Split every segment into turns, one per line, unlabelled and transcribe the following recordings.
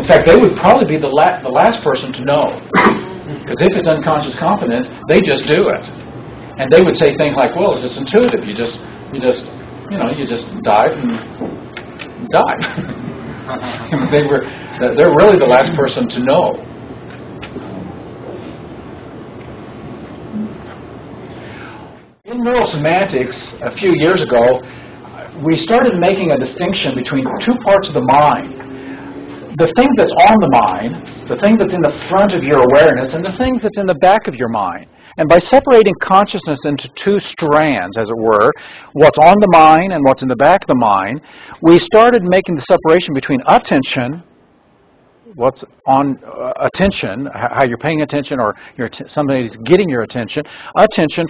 fact, they would probably be the last person to know. Because if it's unconscious competence, they just do it. And they would say things like, well, it's just intuitive. You just dive and dive. They're really the last person to know. In neurosemantics, a few years ago, we started making a distinction between two parts of the mind. The thing that's on the mind, the thing that's in the front of your awareness, and the things that's in the back of your mind. And by separating consciousness into two strands, as it were, what's on the mind and what's in the back of the mind, we started making the separation between attention, what's on attention, how you're paying attention or somebody's getting your attention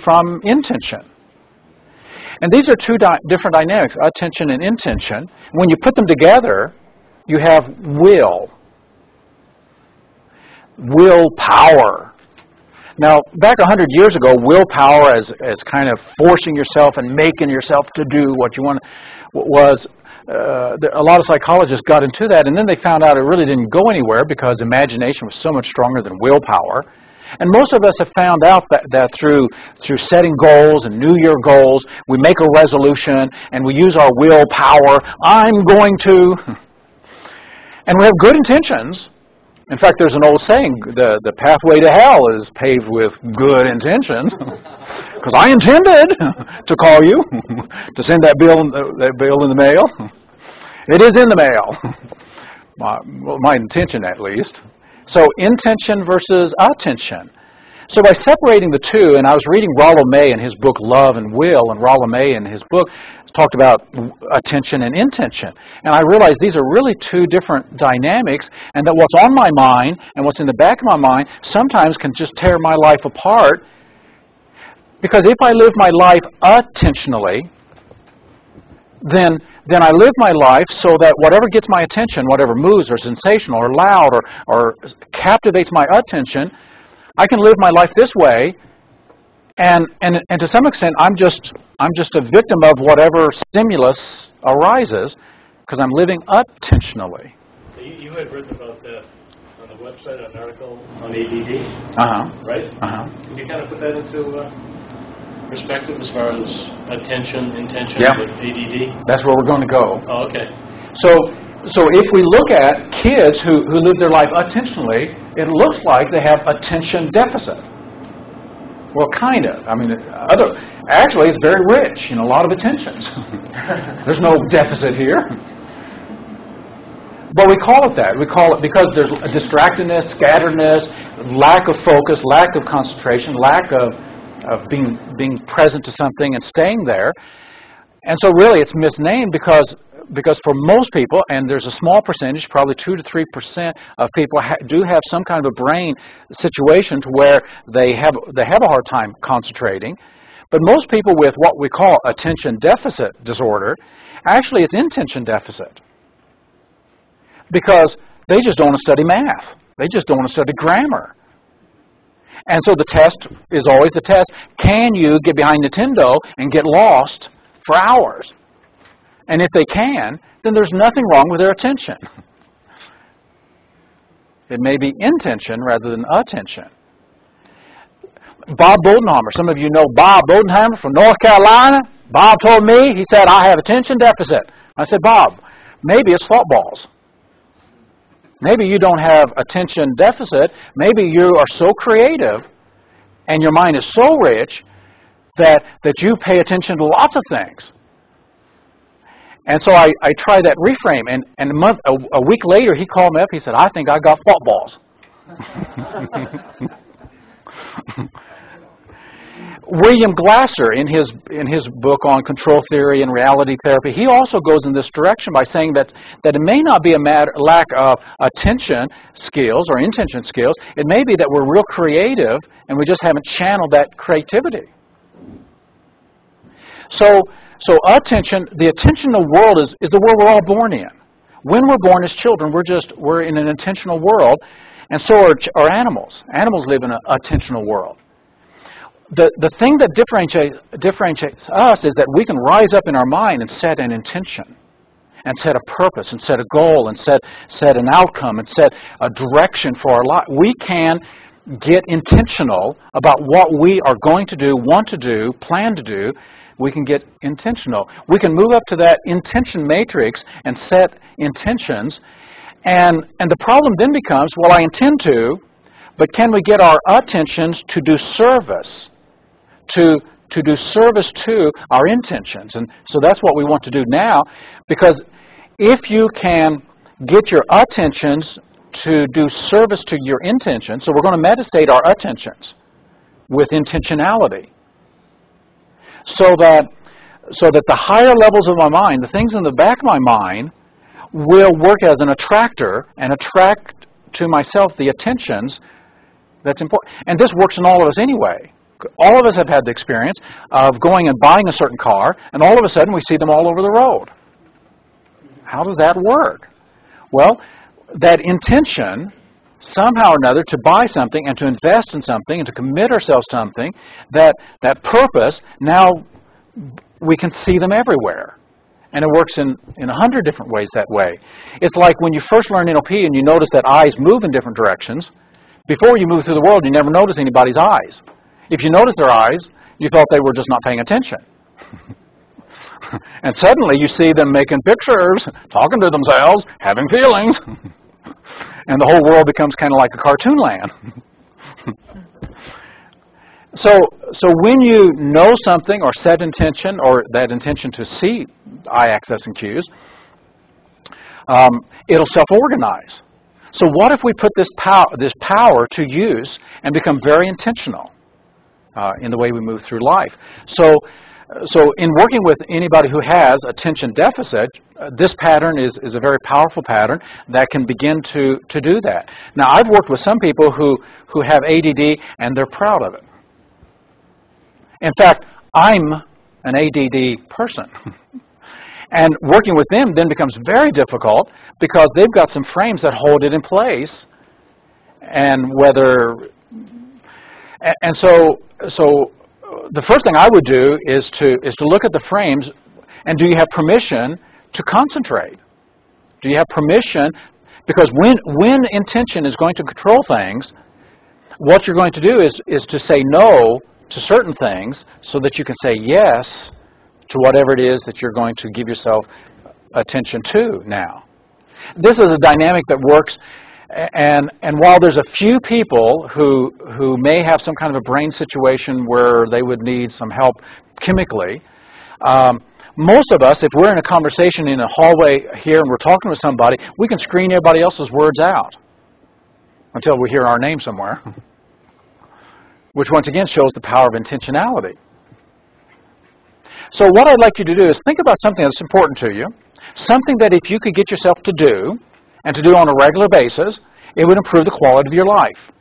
from intention. And these are two different dynamics, attention and intention. When you put them together, you have willpower. Now, back 100 years ago, willpower as kind of forcing yourself and making yourself to do what you want was, a lot of psychologists got into that, and then they found out it really didn't go anywhere because imagination was so much stronger than willpower. And most of us have found out that through setting goals and New Year goals, we make a resolution and we use our willpower. I'm going to... And we have good intentions. In fact, there's an old saying, the pathway to hell is paved with good intentions. Because I intended to call you, to send that bill in the mail. It is in the mail. My intention, at least. So intention versus attention. So by separating the two, and I was reading Rollo May in his book Love and Will, and Rollo May in his book talked about attention and intention. And I realized these are really two different dynamics, and that what's on my mind and what's in the back of my mind sometimes can just tear my life apart. Because if I live my life attentionally, then I live my life so that whatever gets my attention, whatever moves or sensational or loud or captivates my attention, I can live my life this way, and to some extent I'm just a victim of whatever stimulus arises because I'm living attentionally.
You had written about that on the website, an article on ADD, right? Can you kind of put that into perspective as far as attention, intention with ADD?
That's where we're going to go.
Oh, okay.
So if we look at kids who live their life attentionally, it looks like they have attention deficit. Well, kind of. I mean, actually, it's very rich in a lot of attentions. There's no deficit here. But we call it that. We call it because there's distractedness, scatteredness, lack of focus, lack of concentration, lack of being present to something and staying there. And so really it's misnamed because for most people, and there's a small percentage, probably 2 to 3% of people do have some kind of a brain situation to where they have a hard time concentrating. But most people with what we call attention deficit disorder, actually it's intention deficit. Because they just don't want to study math. They just don't want to study grammar. And so the test is always the test. Can you get behind Nintendo and get lost for hours? And if they can, then there's nothing wrong with their attention. It may be intention rather than attention. Bob Bodenheimer, some of you know Bob Bodenheimer from North Carolina. Bob told me, he said, I have attention deficit. I said, Bob, maybe it's thought balls. Maybe you don't have attention deficit. Maybe you are so creative and your mind is so rich that you pay attention to lots of things. And so I tried that reframe, and a week later he called me up. He said, I think I got thought balls. William Glasser, in his book on control theory and reality therapy, he also goes in this direction by saying that it may not be a lack of attention skills or intention skills. It may be that we're real creative and we just haven't channeled that creativity. So attention, the attention of the world is the world we're all born in. When we're born as children, we're in an intentional world, and so are animals. Animals live in an attentional world. The thing that differentiates us is that we can rise up in our mind and set an intention. and set a purpose and set a goal and set an outcome and set a direction for our life. We can get intentional about what we are going to do, want to do, plan to do. We can get intentional. We can move up to that intention matrix and set intentions. And the problem then becomes, well, I intend to, but can we get our attentions to do service, to do service to our intentions? And so that's what we want to do now, because if you can get your attentions to do service to your intentions, so we're going to meditate our attentions with intentionality, so that the higher levels of my mind, the things in the back of my mind, will work as an attractor and attract to myself the attentions that's important. And this works in all of us anyway. All of us have had the experience of going and buying a certain car, and all of a sudden we see them all over the road. How does that work? Well, that intention, somehow or another, to buy something and to invest in something and to commit ourselves to something, that purpose, now we can see them everywhere. And it works in 100 different ways that way. It's like when you first learn NLP and you notice that eyes move in different directions. Before you move through the world, you never notice anybody's eyes. If you notice their eyes, you thought they were just not paying attention. And suddenly you see them making pictures, talking to themselves, having feelings. And the whole world becomes kind of like a cartoon land. So when you know something or set intention, or that intention to see eye access and cues, it'll self-organize. So what if we put this power to use and become very intentional in the way we move through life? So in working with anybody who has attention deficit, this pattern is a very powerful pattern that can begin to do that. Now, I've worked with some people who have ADD and they're proud of it. In fact, I'm an ADD person. And working with them then becomes very difficult because they've got some frames that hold it in place. And so the first thing I would do is to look at the frames, and do you have permission to concentrate? Do you have permission? Because when intention is going to control things, what you're going to do is to say no to certain things so that you can say yes to whatever it is that you're going to give yourself attention to now. This is a dynamic that works, and while there's a few people who may have some kind of a brain situation where they would need some help chemically, most of us, if we're in a conversation in a hallway here and we're talking with somebody, we can screen everybody else's words out until we hear our name somewhere, which once again shows the power of intentionality. So what I'd like you to do is think about something that's important to you, something that if you could get yourself to do, and to do on a regular basis, it would improve the quality of your life.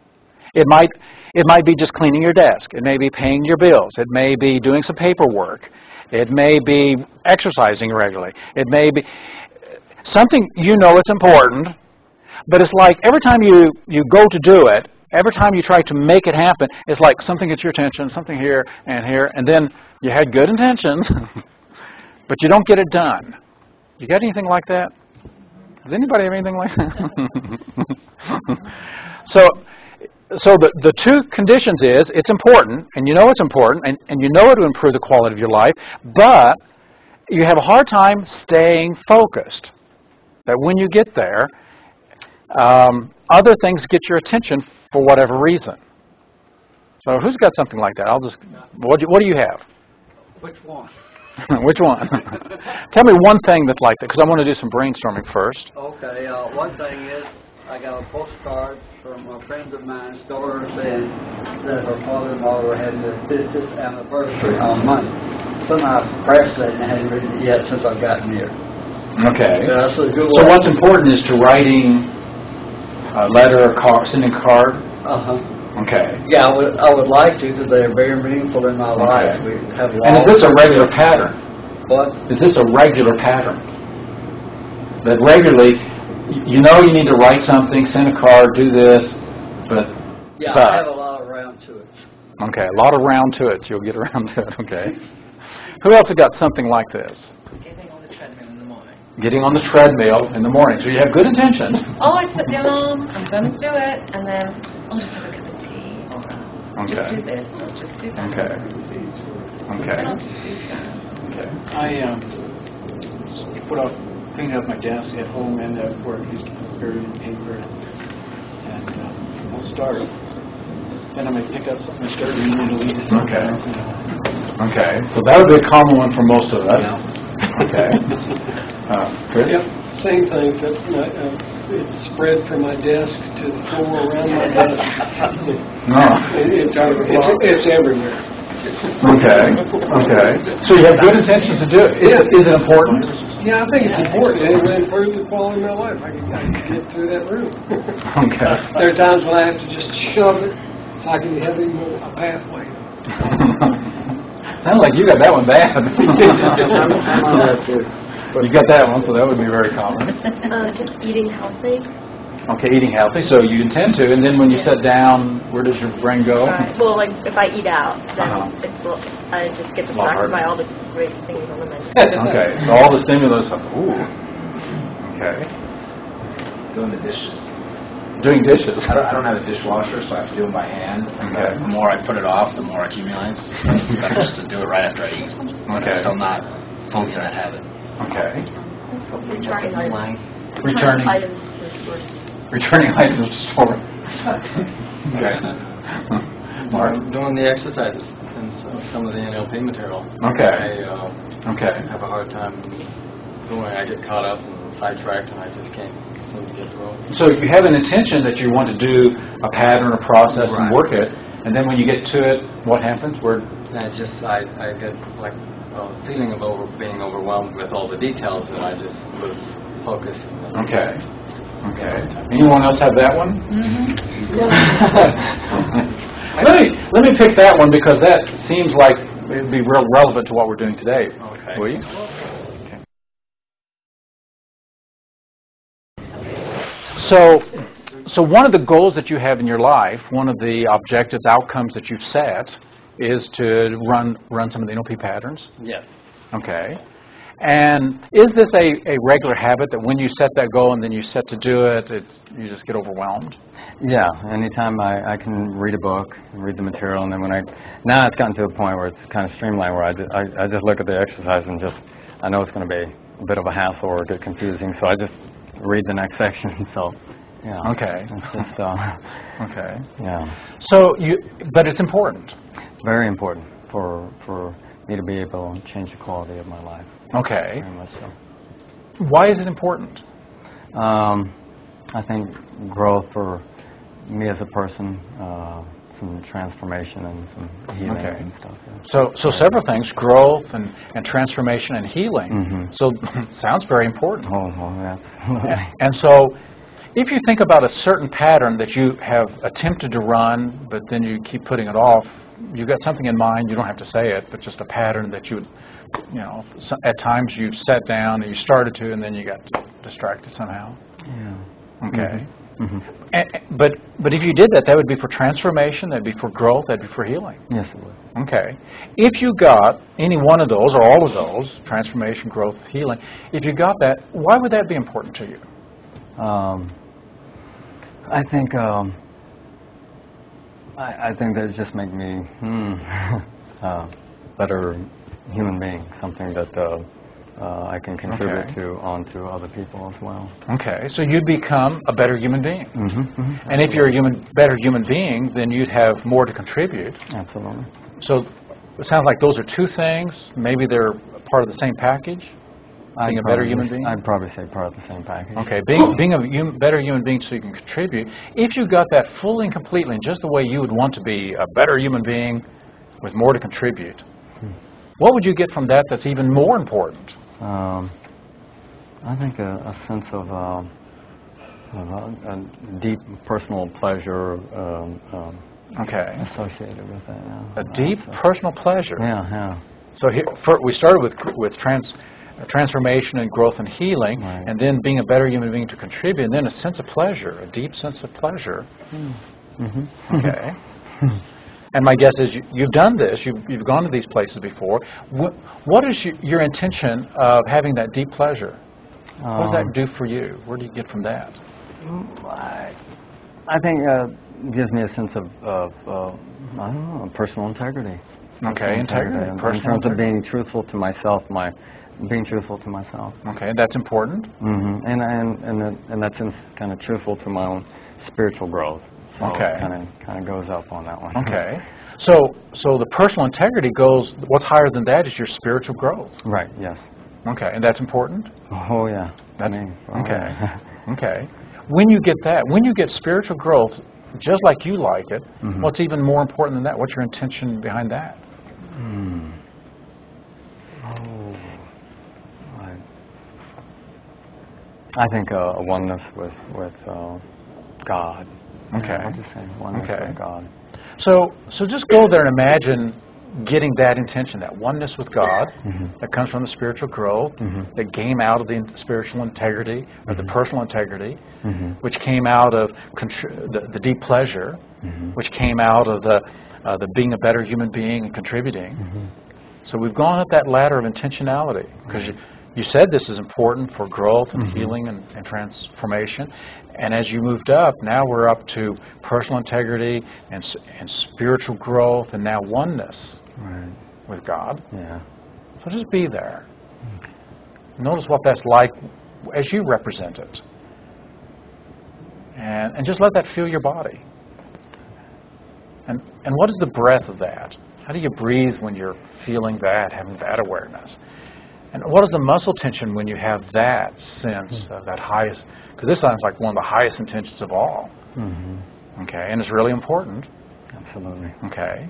It might be just cleaning your desk. It may be paying your bills. It may be doing some paperwork. It may be exercising regularly. It may be something you know it's important, but it's like every time you go to do it, every time you try to make it happen, it's like something gets your attention, something here, and then you had good intentions, but you don't get it done. You got anything like that? Does anybody have anything like that? So the two conditions is, it's important, and you know it's important, and you know it will improve the quality of your life, but you have a hard time staying focused. That when you get there, other things get your attention for whatever reason. So who's got something like that? What do you have?
Which one?
Which one? Tell me one thing that's like that, because I want to do some brainstorming first.
Okay, one thing is, I got a postcard from a friend of mine's daughter saying that her father-in-law were having their 50th anniversary on Monday. Somehow I pressed that and I hadn't read it yet since I've gotten here.
Okay.
Yeah, that's a good
so
one.
What's important is to writing a letter or sending a card?
Uh-huh.
Okay.
Yeah, I would like to, because they're very meaningful in my life. We have
and is this a regular pattern?
What?
Is this a regular pattern? That regularly, you know you need to write something, send a card, do this, but...
Yeah, I have a lot around to it.
Okay, a lot around to it. You'll get around to it, okay. Who else has got something like this?
Getting on the treadmill in the morning.
getting on the treadmill in the morning. So you have good intentions.
Oh, I sit down, I'm going to do it, and then I'll just have a cup of tea, or just do this, or just do that.
Okay. Okay.
I'll just do that.
Okay.
I put off cleaning up my desk at home and at work. I used to put buried in paper, and I'll start. Then I might pick up something and start reading and lead to something else.
Okay. So that would be a common one for most of us. Okay. Chris?
Yep, same thing. It's spread from my desk to the floor around my desk.
No.
It's everywhere.
Okay. Okay. So you have good intentions to do it. Is it important?
Yeah, I think it's important. It will improve the quality of my life. I can get through that room.
Okay.
There are times when I have to just shove it so I can have even a pathway.
Sounds like you got that one bad. You got that one, so that would be very common.
Just eating healthy.
Okay, eating healthy. So you intend to, and then when you sit down, where does your brain go?
Right. Well, like if I eat out, then I just get distracted by all the great things on the menu.
Okay, so all the stimulus. Ooh. Okay.
Doing the dishes.
Doing dishes.
I don't have a dishwasher, so I have to do them by hand.
Okay.
The more I put it off, the more it accumulates. So it's better just to do it right after I eat. But I'm still not fully in that habit.
Okay.
Returning
Returning
items to the stores.
Returning items to store. Okay. Mark?
Doing the exercises and some of the NLP material.
Okay.
I have a hard time doing. I get caught up and sidetracked, and I just can't seem to get through it.
So you have an intention that you want to do a pattern, a process, and work it, and then when you get to it, what happens?
I get like a feeling of being overwhelmed with all the details, and I just lose focus.
Okay. Okay. Anyone else have that one? Let me pick that one because that seems like it would be real relevant to what we're doing today.
Okay.
Will you? Okay. So one of the goals that you have in your life, one of the objectives, outcomes that you've set, is to run some of the NLP patterns.
Yes.
Okay. And is this a regular habit that when you set that goal and then you set to do it, you just get overwhelmed?
Yeah. Anytime I can read a book, read the material, and then now it's gotten to a point where it's kind of streamlined, where I just look at the exercise and I know it's going to be a bit of a hassle or get confusing, so I just read the next section. So, yeah.
Okay.
It's just,
okay.
Yeah.
So but it's important.
Very important for me to be able to change the quality of my life.
Okay.
Very much so.
Why is it important?
I think growth for me as a person, some transformation and some healing and stuff. Yeah.
So several things: growth and transformation and healing.
Mm-hmm.
So sounds very important.
Oh, absolutely.
And so, if you think about a certain pattern that you have attempted to run, but then you keep putting it off, you've got something in mind. You don't have to say it, but just a pattern that at times you sat down and you started to, and then you got distracted somehow.
Yeah.
Okay.
Mm-hmm.
But if you did that, that would be for transformation, that'd be for growth, that'd be for healing.
Yes, it would.
Okay. If you got any one of those, or all of those, transformation, growth, healing, if you got that, why would that be important to you?
I think I think that just make me better human being, something that I can contribute onto other people as well.
Okay, so you'd become a better human being.
Mm-hmm, mm-hmm.
And if you're a better human being, then you'd have more to contribute.
Absolutely.
So it sounds like those are two things. Maybe they're part of the same package. Being a better human being?
I'd probably say part of the same package.
Okay, being a better human being so you can contribute. If you got that fully and completely in just the way you would want to be a better human being with more to contribute, what would you get from that that's even more important?
I think a sense of a deep personal pleasure associated with that. Yeah.
A deep personal pleasure?
Yeah.
So here, we started with transformation and growth and healing, and then being a better human being to contribute, and then a sense of pleasure, a deep sense of pleasure.
Mm-hmm.
Okay. And my guess is you've done this. You've gone to these places before. What is your intention of having that deep pleasure? What does that do for you? Where do you get from that?
I think it gives me a sense of I don't know, personal integrity.
Okay, integrity.
In terms of being truthful to myself, being truthful to myself.
Okay, that's important.
Mm-hmm. And that's kind of truthful to my own spiritual growth. So
okay.
It kind of goes up on that one.
Okay. So the personal integrity goes, what's higher than that is your spiritual growth.
Right, yes.
Okay, and that's important?
Oh, yeah.
Okay. Okay. When you get that, when you get spiritual growth, just like you like it, mm-hmm. what's even more important than that? What's your intention behind that?
I think a oneness with God.
Okay.
What do you say? Oneness with God.
So just go there and imagine getting that intention, that oneness with God, mm-hmm. that comes from the spiritual growth, mm-hmm. that came out of the spiritual integrity, or the personal integrity, mm-hmm. which came out of the deep pleasure, mm-hmm. which came out of the being a better human being and contributing. Mm-hmm. So we've gone up that ladder of intentionality, because you said this is important for growth and mm-hmm. healing and transformation. And as you moved up, now we're up to personal integrity and spiritual growth and now oneness with God.
Yeah.
So just be there. Okay. Notice what that's like as you represent it. And just let that fill your body. And what is the breath of that? How do you breathe when you're feeling that, having that awareness? And what is the muscle tension when you have that sense of that highest? Because this sounds like one of the highest intentions of all. Mm-hmm. Okay, and it's really important.
Absolutely.
Okay.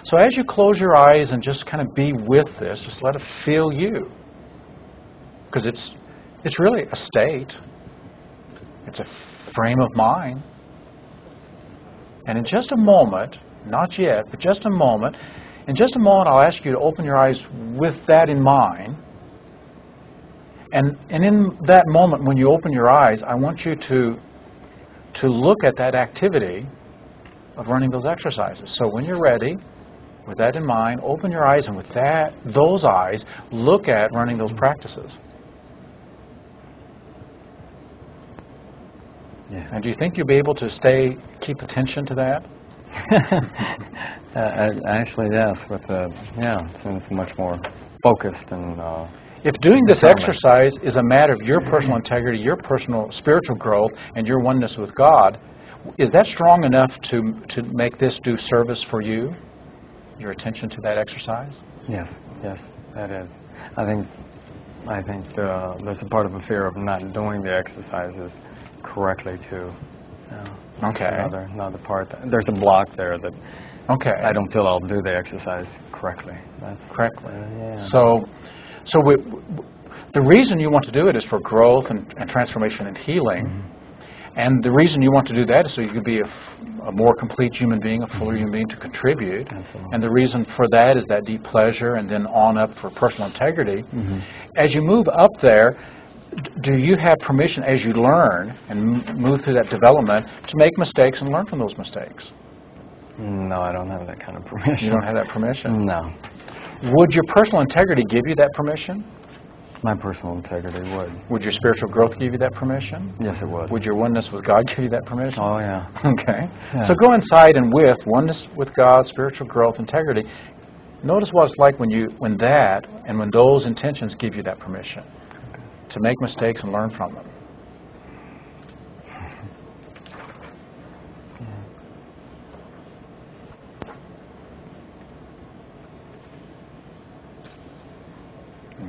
So as you close your eyes and just kind of be with this, just let it feel you. Because it's really a state. It's a frame of mind. And in just a moment, not yet, but just a moment, in just a moment I'll ask you to open your eyes with that in mind. And in that moment, when you open your eyes, I want you to look at that activity of running those exercises. So when you're ready, with that in mind, open your eyes, and with those eyes, look at running those practices.
Yeah.
And do you think you'll be able to keep attention to that?
Actually, yes. It seems much more focused and.
If doing this exercise is a matter of your personal integrity, your personal spiritual growth, and your oneness with God, is that strong enough to make this do service for you? Your attention to that exercise?
Yes, that is. I think there's a part of a fear of not doing the exercises correctly too.
Okay.
Another part. There's a block there that.
Okay.
I don't feel I'll do the exercise correctly.
Correctly.
Yeah.
So the reason you want to do it is for growth and transformation and healing. Mm-hmm. And the reason you want to do that is so you can be a more complete human being, a fuller human being to contribute.
Absolutely.
And the reason for that is that deep pleasure, and then on up for personal integrity. Mm-hmm. As you move up there, do you have permission as you learn and move through that development to make mistakes and learn from those mistakes?
No, I don't have that kind of permission.
You don't have that permission?
No.
Would your personal integrity give you that permission?
My personal integrity would.
Would your spiritual growth give you that permission?
Yes, it would.
Would your oneness with God give you that permission?
Oh, yeah.
Okay.
Yeah.
So go inside and with oneness with God, spiritual growth, integrity, notice what it's like when those intentions give you that permission to make mistakes and learn from them.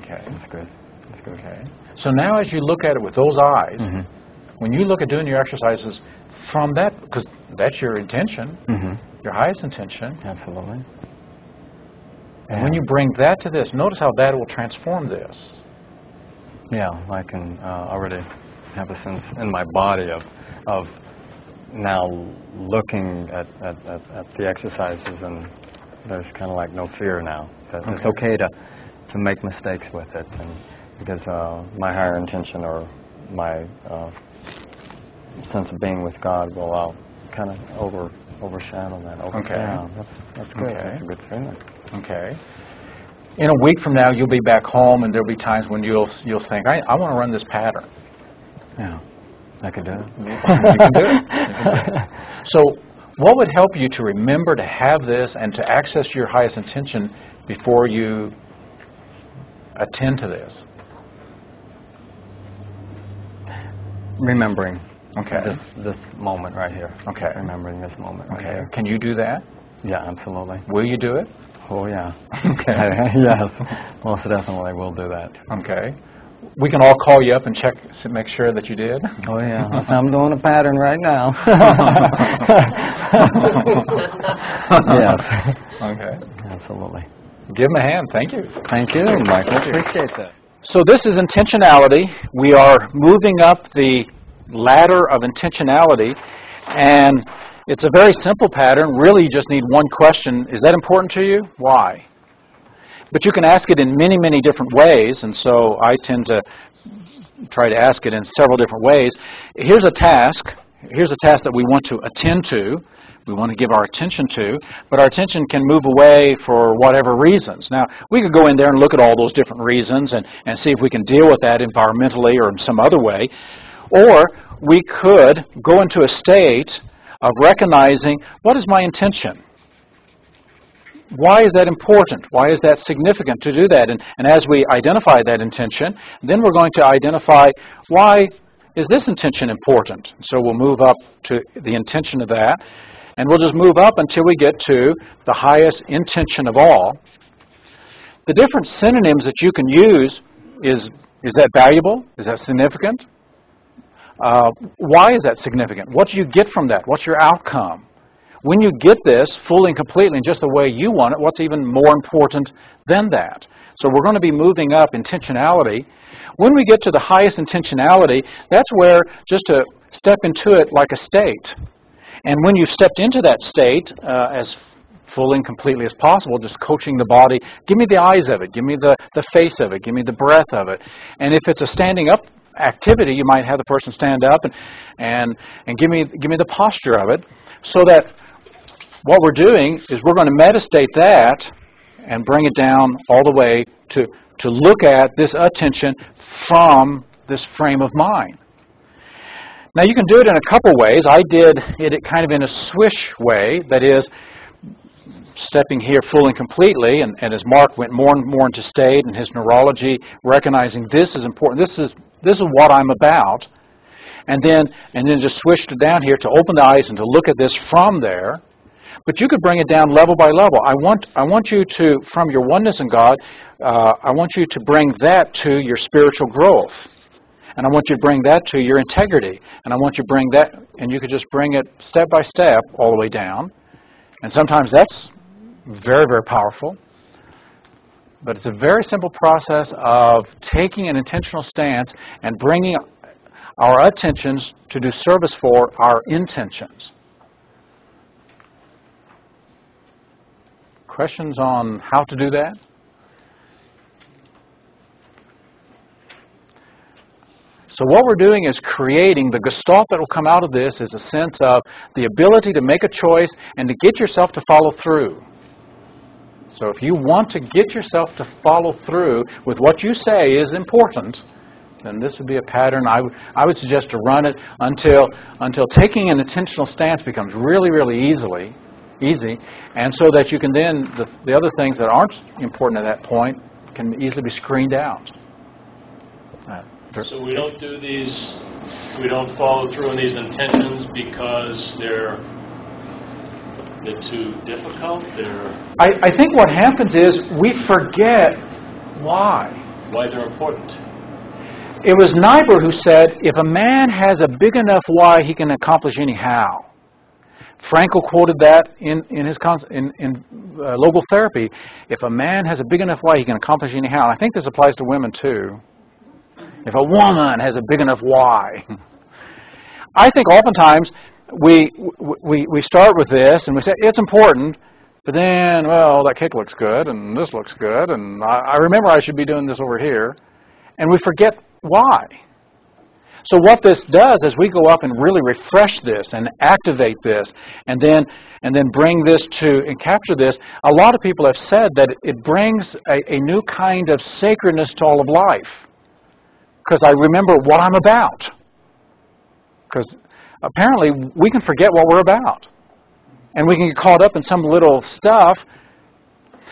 Okay.
That's good.
Okay. So now as you look at it with those eyes, mm-hmm. when you look at doing your exercises from that, because that's your intention, mm-hmm. your highest intention.
Absolutely.
And when you bring that to this, notice how that will transform this.
Yeah, I can already have a sense in my body of now looking at the exercises, and there's kind of like no fear now. It's okay to make mistakes with it, and because my higher intention or my sense of being with God will kind of overshadow that.
Okay.
Yeah, that's good.
Okay.
That's a good feeling.
Okay. In a week from now, you'll be back home, and there'll be times when you'll think, I want to run this pattern.
Yeah, I could do it.
You can do it. You can do it. So what would help you to remember to have this and to access your highest intention before you attend to this?
Remembering.
Okay.
This moment right here.
Okay.
Remembering this moment right
Okay.
here.
Can you do that?
Yeah, absolutely.
Will you do it?
Oh, yeah.
Okay.
Yes, most definitely we'll do that.
Okay. We can all call you up and check, make sure that you did.
Oh, yeah. I'm doing a pattern right now. Yes.
Okay.
Absolutely.
Give him a hand. Thank you.
Thank you, Michael. Appreciate that.
So this is intentionality. We are moving up the ladder of intentionality, and it's a very simple pattern. Really, you just need one question. Is that important to you? Why? But you can ask it in many, many different ways, and so I tend to try to ask it in several different ways. Here's a task. Here's a task that we want to attend to, we want to give our attention to, but our attention can move away for whatever reasons. Now, we could go in there and look at all those different reasons and see if we can deal with that environmentally or in some other way. Or we could go into a state of recognizing, what is my intention? Why is that important? Why is that significant to do that? And as we identify that intention, then we're going to identify, why is this intention important? So we'll move up to the intention of that, and we'll just move up until we get to the highest intention of all. The different synonyms that you can use, is that valuable? Is that significant? Why is that significant? What do you get from that? What's your outcome? When you get this fully and completely in just the way you want it, what's even more important than that? So we're going to be moving up intentionality. When we get to the highest intentionality, that's where just to step into it like a state. And when you've stepped into that state as fully and completely as possible, just coaching the body, give me the eyes of it, give me the face of it, give me the breath of it. And if it's a standing up activity, you might have the person stand up and give me the posture of it, so that what we're doing is we're going to meditate that and bring it down all the way to look at this attention from this frame of mind. Now you can do it in a couple ways. I did it kind of in a swish way, that is, stepping here fully and completely, and as Mark went more and more into state and his neurology, recognizing this is important, this is what I'm about, and then just switched it down here to open the eyes and to look at this from there. But you could bring it down level by level. I want you to, from your oneness in God, I want you to bring that to your spiritual growth. And I want you to bring that to your integrity. And I want you to bring that, and you could just bring it step by step all the way down. And sometimes that's very, very powerful. But it's a very simple process of taking an intentional stance and bringing our attentions to do service for our intentions. Questions on how to do that? So what we're doing is creating, the gestalt that will come out of this is a sense of the ability to make a choice and to get yourself to follow through. So if you want to get yourself to follow through with what you say is important, then this would be a pattern. I would suggest to run it until taking an intentional stance becomes really, really easy, and so that you can then, the other things that aren't important at that point can easily be screened out.
So we don't do these, we don't follow through on these intentions because they're too difficult?
I think what happens is we forget why.
Why they're important.
It was Niebuhr who said, if a man has a big enough why, he can accomplish any how. Frankel quoted that in logotherapy. If a man has a big enough why, he can accomplish any how. And I think this applies to women too. If a woman has a big enough why. I think oftentimes we start with this and we say, it's important, but then, well, that cake looks good and this looks good and I remember I should be doing this over here. And we forget why. So what this does is we go up and really refresh this and activate this and then bring this to and capture this. A lot of people have said that it brings a new kind of sacredness to all of life. Because I remember what I'm about. Because apparently we can forget what we're about. And we can get caught up in some little stuff.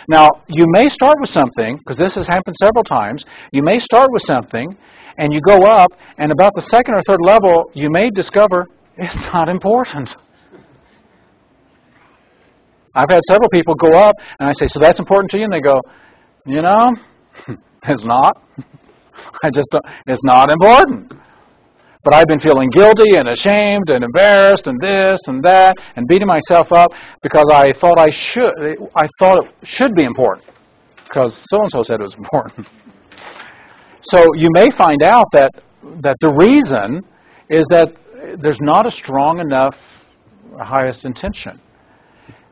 Now, you may start with something, because this has happened several times. You may start with something, and you go up, and about the second or third level, you may discover it's not important. I've had several people go up, and I say, so that's important to you? And they go, you know, it's not. It's not important. But I've been feeling guilty and ashamed and embarrassed and this and that and beating myself up because I thought it should be important because so-and-so said it was important. So you may find out that the reason is that there's not a strong enough highest intention.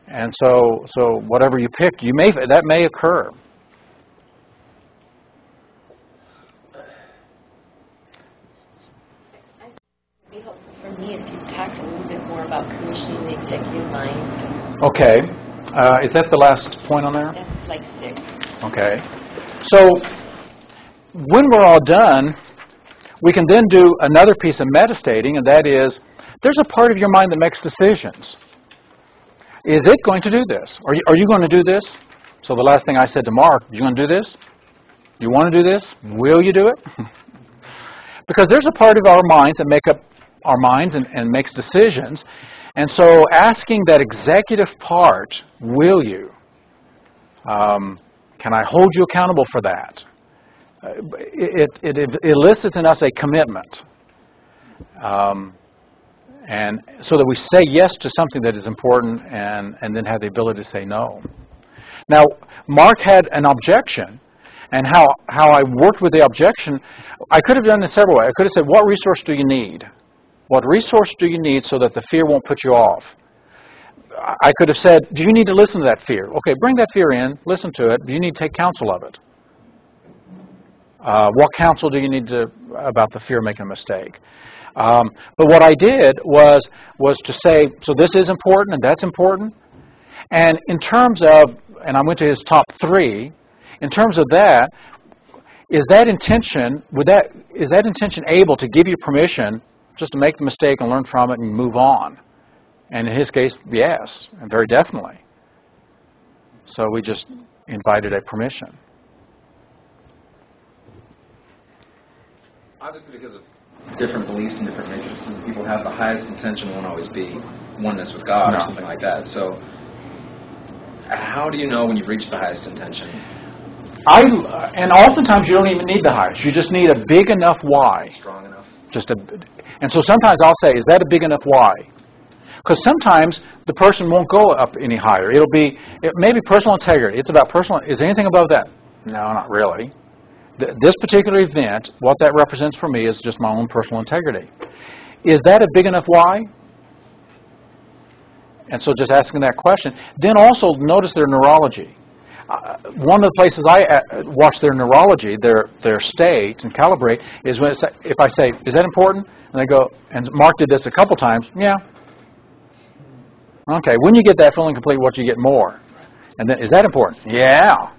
And so whatever you pick, that may occur.
For me, if you talked a little bit more about commissioning the executive mind.
Okay. Is that the last point on there?
That's like 6.
Okay. So when we're all done, we can then do another piece of metastating, and that is, there's a part of your mind that makes decisions. Is it going to do this? Are you going to do this? So the last thing I said to Mark, you going to do this? You want to do this? Will you do it? Because there's a part of our minds that make up our minds and makes decisions. And so asking that executive part, will you? Can I hold you accountable for that? It elicits in us a commitment. And so that we say yes to something that is important and then have the ability to say no. Now, Mark had an objection. And how I worked with the objection, I could have done it several ways. I could have said, what resource do you need? What resource do you need so that the fear won't put you off? I could have said, do you need to listen to that fear? Okay, bring that fear in, listen to it. Do you need to take counsel of it? What counsel do you need about the fear of making a mistake? But what I did was to say, so this is important and that's important. And in terms of, and I went to his top 3, in terms of that, is that intention able to give you permission just to make the mistake and learn from it and move on? And in his case, yes, and very definitely. So we just invited a permission.
Obviously, because of different beliefs and different matrices, people have the highest intention won't always be oneness with God or something like that. So how do you know when you've reached the highest intention?
And oftentimes you don't even need the highest. You just need a big enough why.
Strong enough.
And so sometimes I'll say, is that a big enough why? Because sometimes the person won't go up any higher. It may be personal integrity. It's about personal. Is anything above that? No, not really. This particular event, what that represents for me is just my own personal integrity. Is that a big enough why? And so just asking that question. Then also notice their neurology. One of the places I watch their neurology, their state and calibrate, is when if I say, is that important? And they go, and Mark did this a couple times, yeah. Okay, when you get that feeling complete, what you get more? And then, is that important? Yeah.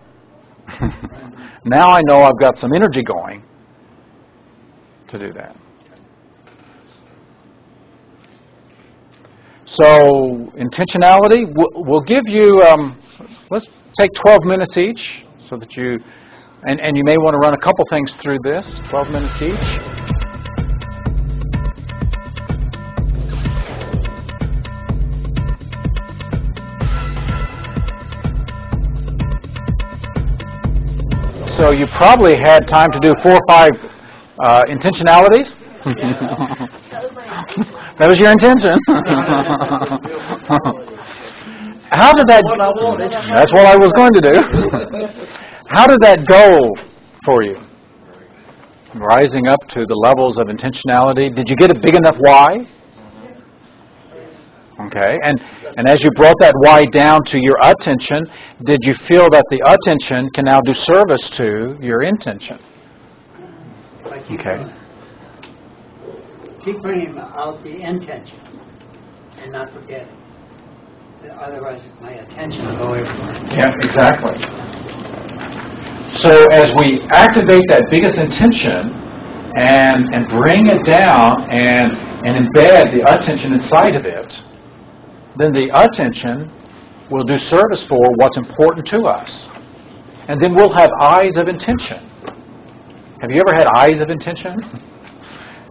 Now I know I've got some energy going to do that. So, intentionality, we'll give you, let's take 12 minutes each, so that you, and you may want to run a couple things through this, 12 minutes each. So you probably had time to do 4 or 5 intentionalities. That was your intention. How did that? That's what I was going to do. How did that go for you? Rising up to the levels of intentionality. Did you get a big enough why? Okay, and as you brought that why down to your attention, did you feel that the attention can now do service to your intention? Okay.
keep bringing out the intention and not forget it. Otherwise, my attention will go everywhere.
Yeah, exactly. So as we activate that biggest intention and bring it down and embed the attention inside of it, then the attention will do service for what's important to us. And then we'll have eyes of intention. Have you ever had eyes of intention?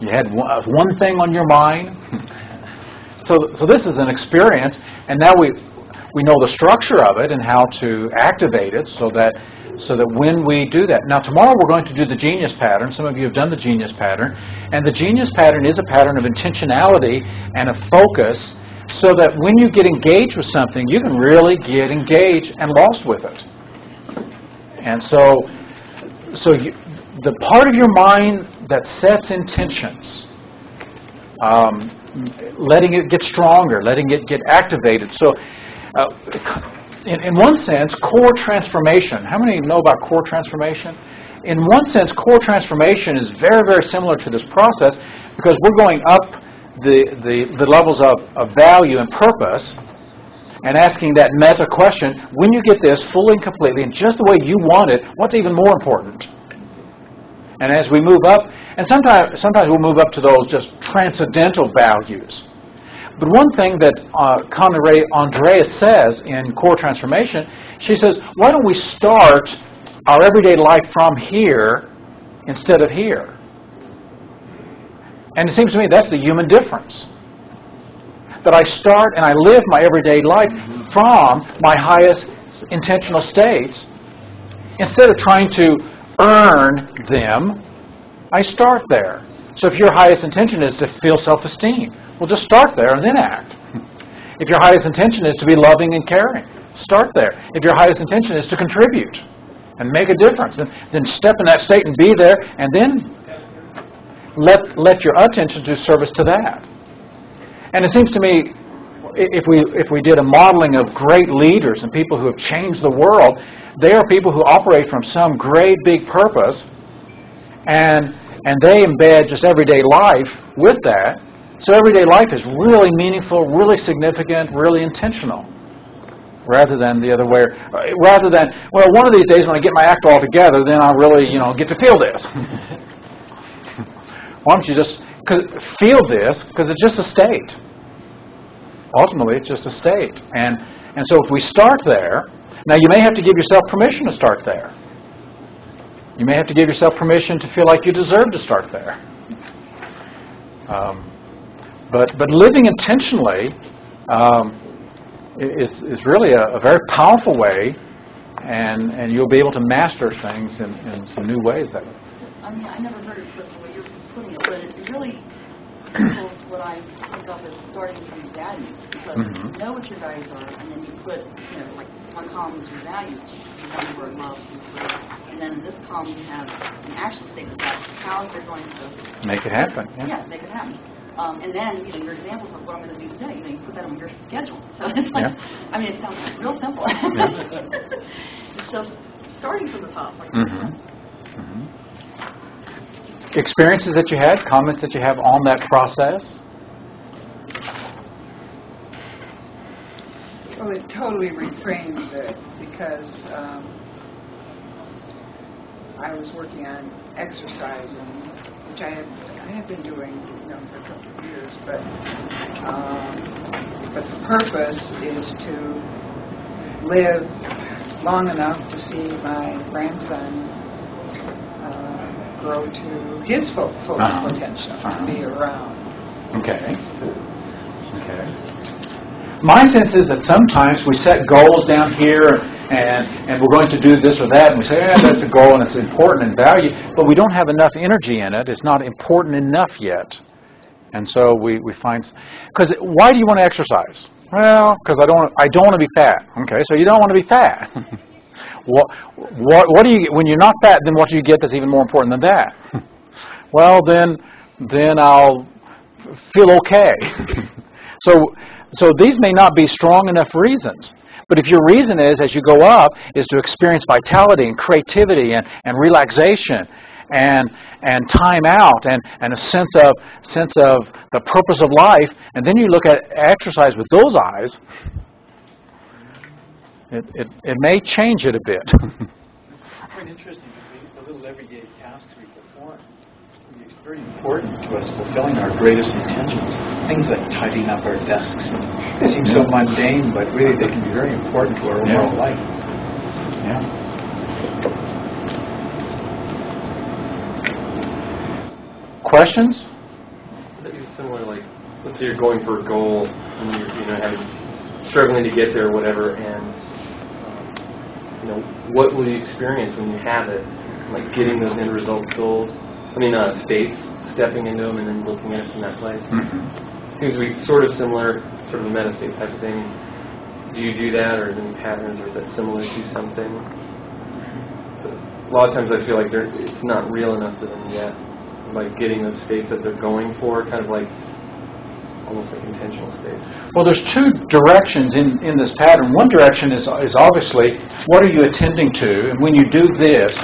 You had one thing on your mind. So this is an experience, and now we know the structure of it and how to activate it so that when we do that. Now tomorrow we're going to do the Genius Pattern. Some of you have done the Genius Pattern. And the Genius Pattern is a pattern of intentionality and of focus so that when you get engaged with something, you can really get engaged and lost with it. And so the part of your mind that sets intentions, letting it get stronger, letting it get activated. So in one sense, core transformation. How many know about core transformation? In one sense, core transformation is very, very similar to this process because we're going up the levels of value and purpose and asking that meta question, when you get this fully and completely and just the way you want it, what's even more important? And as we move up, and sometimes we'll move up to those just transcendental values. But one thing that Connie Andrea says in Core Transformation, she says, why don't we start our everyday life from here instead of here? And it seems to me that's the human difference. That I start and I live my everyday life from my highest intentional states. Instead of trying to earn them, I start there. So if your highest intention is to feel self-esteem, well, just start there and then act. If your highest intention is to be loving and caring, start there. If your highest intention is to contribute and make a difference, then step in that state and be there, and then let your attention do service to that. And it seems to me, if we did a modeling of great leaders and people who have changed the world, they are people who operate from some great big purpose, and they embed just everyday life with that. So everyday life is really meaningful, really significant, really intentional, rather than the other way. Rather than, well, one of these days when I get my act all together, then I'll really, get to feel this. Why don't you just feel this? Because it's just a state. Ultimately, it's just a state. And so if we start there, now you may have to give yourself permission to start there. You may have to give yourself permission to feel like you deserve to start there. But living intentionally is really a very powerful way, and you'll be able to master things in some new ways.
I mean, I never heard it put the way you're putting it, but it really equals what I think of as starting from the values, because you know what your values are, and then you put, like one column is your values, one word, love, and service. And then in this column you have an action statement about how they're going to
make it happen.
Yeah, make it happen. And then, your examples of what I'm going to do today, you put that on your schedule. So it's like, I mean, it sounds real simple. It's just starting from the top. Like
Experiences that you had, comments that you have on that process?
Well, it totally reframes it because I was working on exercising, which I have been doing for a couple of years, but the purpose is to live long enough to see my grandson grow to his full potential, to be around.
Okay. My sense is that sometimes we set goals down here and we're going to do this or that, and we say, that's a goal and it's important and value, but we don't have enough energy in it. It's not important enough yet. And so we find, because why do you want to exercise? Well, because I don't want to be fat. Okay, so you don't want to be fat. What do you get when you're not fat? Then what do you get that's even more important than that? Well, then I'll feel okay. So these may not be strong enough reasons. But if your reason is, as you go up, is to experience vitality and creativity and relaxation and time out and a sense of the purpose of life, and then you look at exercise with those eyes, it may change it a bit.
It's quite interesting. The little everyday tasks we perform, it's very important to us fulfilling our greatest intentions. Things like tidying up our desks. They seem so mundane, but really they can be very important to our overall life.
Yeah. Questions?
Maybe it's similar, like, let's say you're going for a goal and you're struggling to get there or whatever, and what will you experience when you have it? Like getting those end results goals. States, stepping into them and then looking at it from that place. Mm-hmm. Seems to be sort of similar, sort of a meta state type of thing. Do you do that, or is there any patterns, or is that similar to something? So a lot of times I feel like it's not real enough for them yet. Like getting those states that they're going for, kind of like almost like intentional states.
Well, there's two directions in this pattern. One direction is obviously, what are you attending to? And when you do this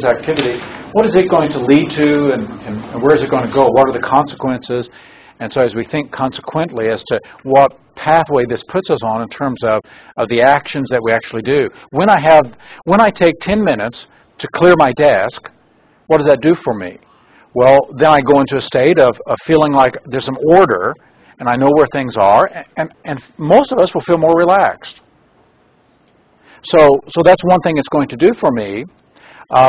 activity, what is it going to lead to, and where is it going to go? What are the consequences? And so as we think consequently as to what pathway this puts us on in terms of the actions that we actually do. When I take 10 minutes to clear my desk, what does that do for me? Well, then I go into a state of feeling like there's some order, and I know where things are, and most of us will feel more relaxed. So that's one thing it's going to do for me.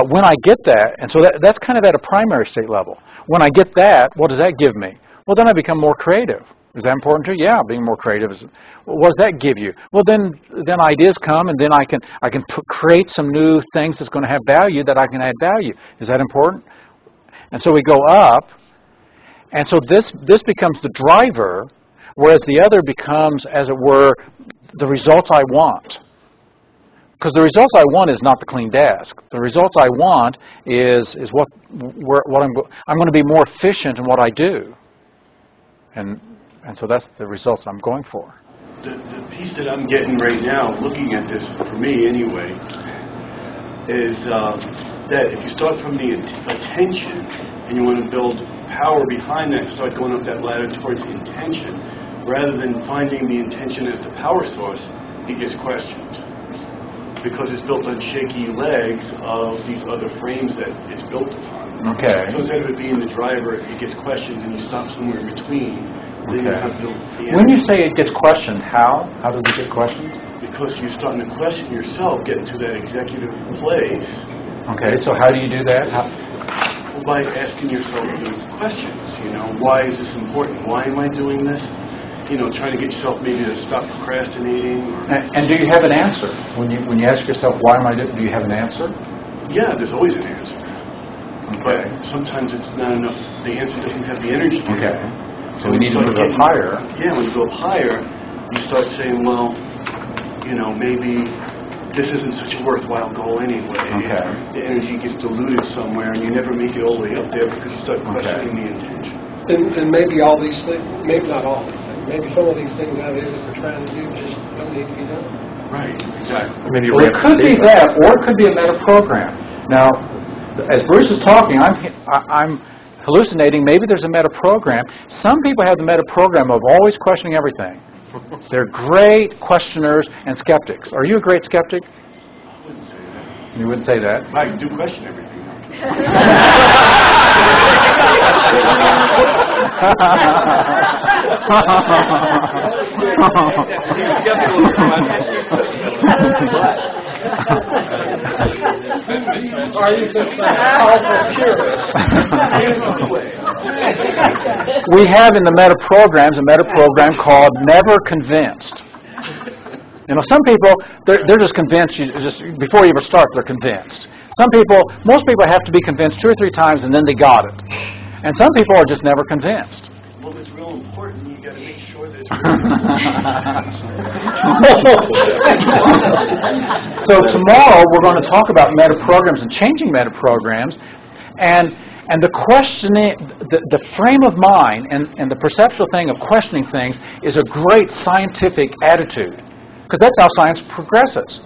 When I get that, and so that's kind of at a primary state level. When I get that, what does that give me? Well, then I become more creative. Is that important to you? Yeah, being more creative. What does that give you? Well, then ideas come, and then I can create some new things that's going to have value that I can add value. Is that important? And so we go up, and so this becomes the driver, whereas the other becomes, as it were, the results I want. Because the results I want is not the clean desk. The results I want is what I'm going to be more efficient in what I do, and so that's the results I'm going for.
The piece that I'm getting right now, looking at this for me anyway, is that if you start from the attention and you want to build power behind that, start going up that ladder towards intention, rather than finding the intention as the power source, it gets questioned. Because it's built on shaky legs of these other frames that it's built upon.
Okay.
So instead of it being the driver, it gets questioned and you stop somewhere in between. Then you have the
when you say it gets questioned, how does it get questioned?
Because you're starting to question yourself, getting to that executive place.
Okay, so how do you do that?
Well, by asking yourself those questions. Why is this important? Why am I doing this? Trying to get yourself maybe to stop procrastinating.
And do you have an answer? When you ask yourself, why am I doing it, do you have an answer?
Yeah, there's always an answer.
Okay.
But sometimes it's not enough. The answer doesn't have the energy.
Okay. So we need to move up higher.
Yeah, when you go up higher, you start saying, well, maybe this isn't such a worthwhile goal anyway.
Okay.
The energy gets diluted somewhere, and you never make it all the way up there because you start questioning the intention.
And maybe all these things, maybe not all these things, maybe some of these things out here that we're trying to do just don't need to be done.
Right, exactly.
Well, it could be that, or it could be a meta program. Now, as Bruce is talking, I'm hallucinating. Maybe there's a meta program. Some people have the meta program of always questioning everything. They're great questioners and skeptics. Are you a great skeptic?
I wouldn't say that.
You wouldn't say that?
I do question everything.
Are you just powerful curious?
We have in the meta programs a meta program called Never Convinced. Some people, they're just convinced, just before you ever start, they're convinced. Most people have to be convinced 2 or 3 times and then they got it. And some people are just never convinced.
Well, it's real important. You got to make sure that it's
So tomorrow we're going to talk about meta programs and changing meta programs, and the questioning, the frame of mind and the perceptual thing of questioning things is a great scientific attitude, because that's how science progresses.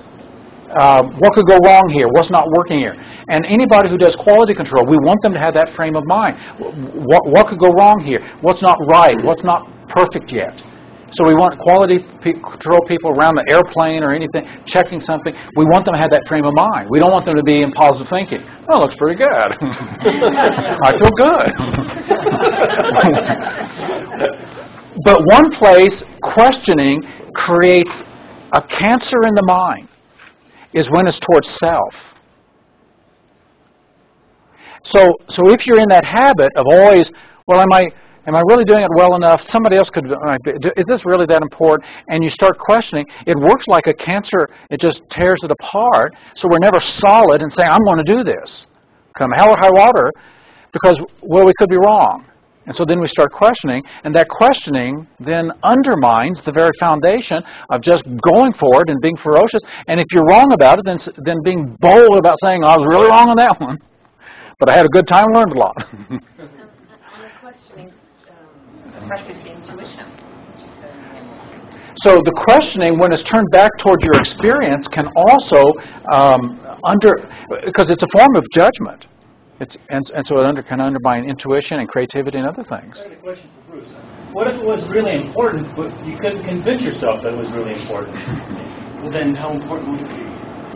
what could go wrong here? What's not working here? And anybody who does quality control, we want them to have that frame of mind. What could go wrong here? What's not right? What's not perfect yet? So we want quality control people around the airplane or anything, checking something. We want them to have that frame of mind. We don't want them to be in positive thinking. Oh, looks pretty good. I feel good. But one place, questioning creates a cancer in the mind is when it's towards self. So if you're in that habit of always, well, am I really doing it well enough? Somebody else could. Is this really that important? And you start questioning. It works like a cancer. It just tears it apart. So we're never solid and saying, I'm going to do this. Come hell or high water. Because, well, we could be wrong. And so then we start questioning. And that questioning then undermines the very foundation of just going for it and being ferocious. And if you're wrong about it, then being bold about saying, I was really wrong on that one. But I had a good time, learned a lot.
Intuition.
So the questioning, when it's turned back toward your experience, can also because it's a form of judgment. And so it can undermine intuition and creativity and other things.
I have a question for Bruce. What if it was really important, but you couldn't convince yourself that it was really important?
Well, then how important would it be?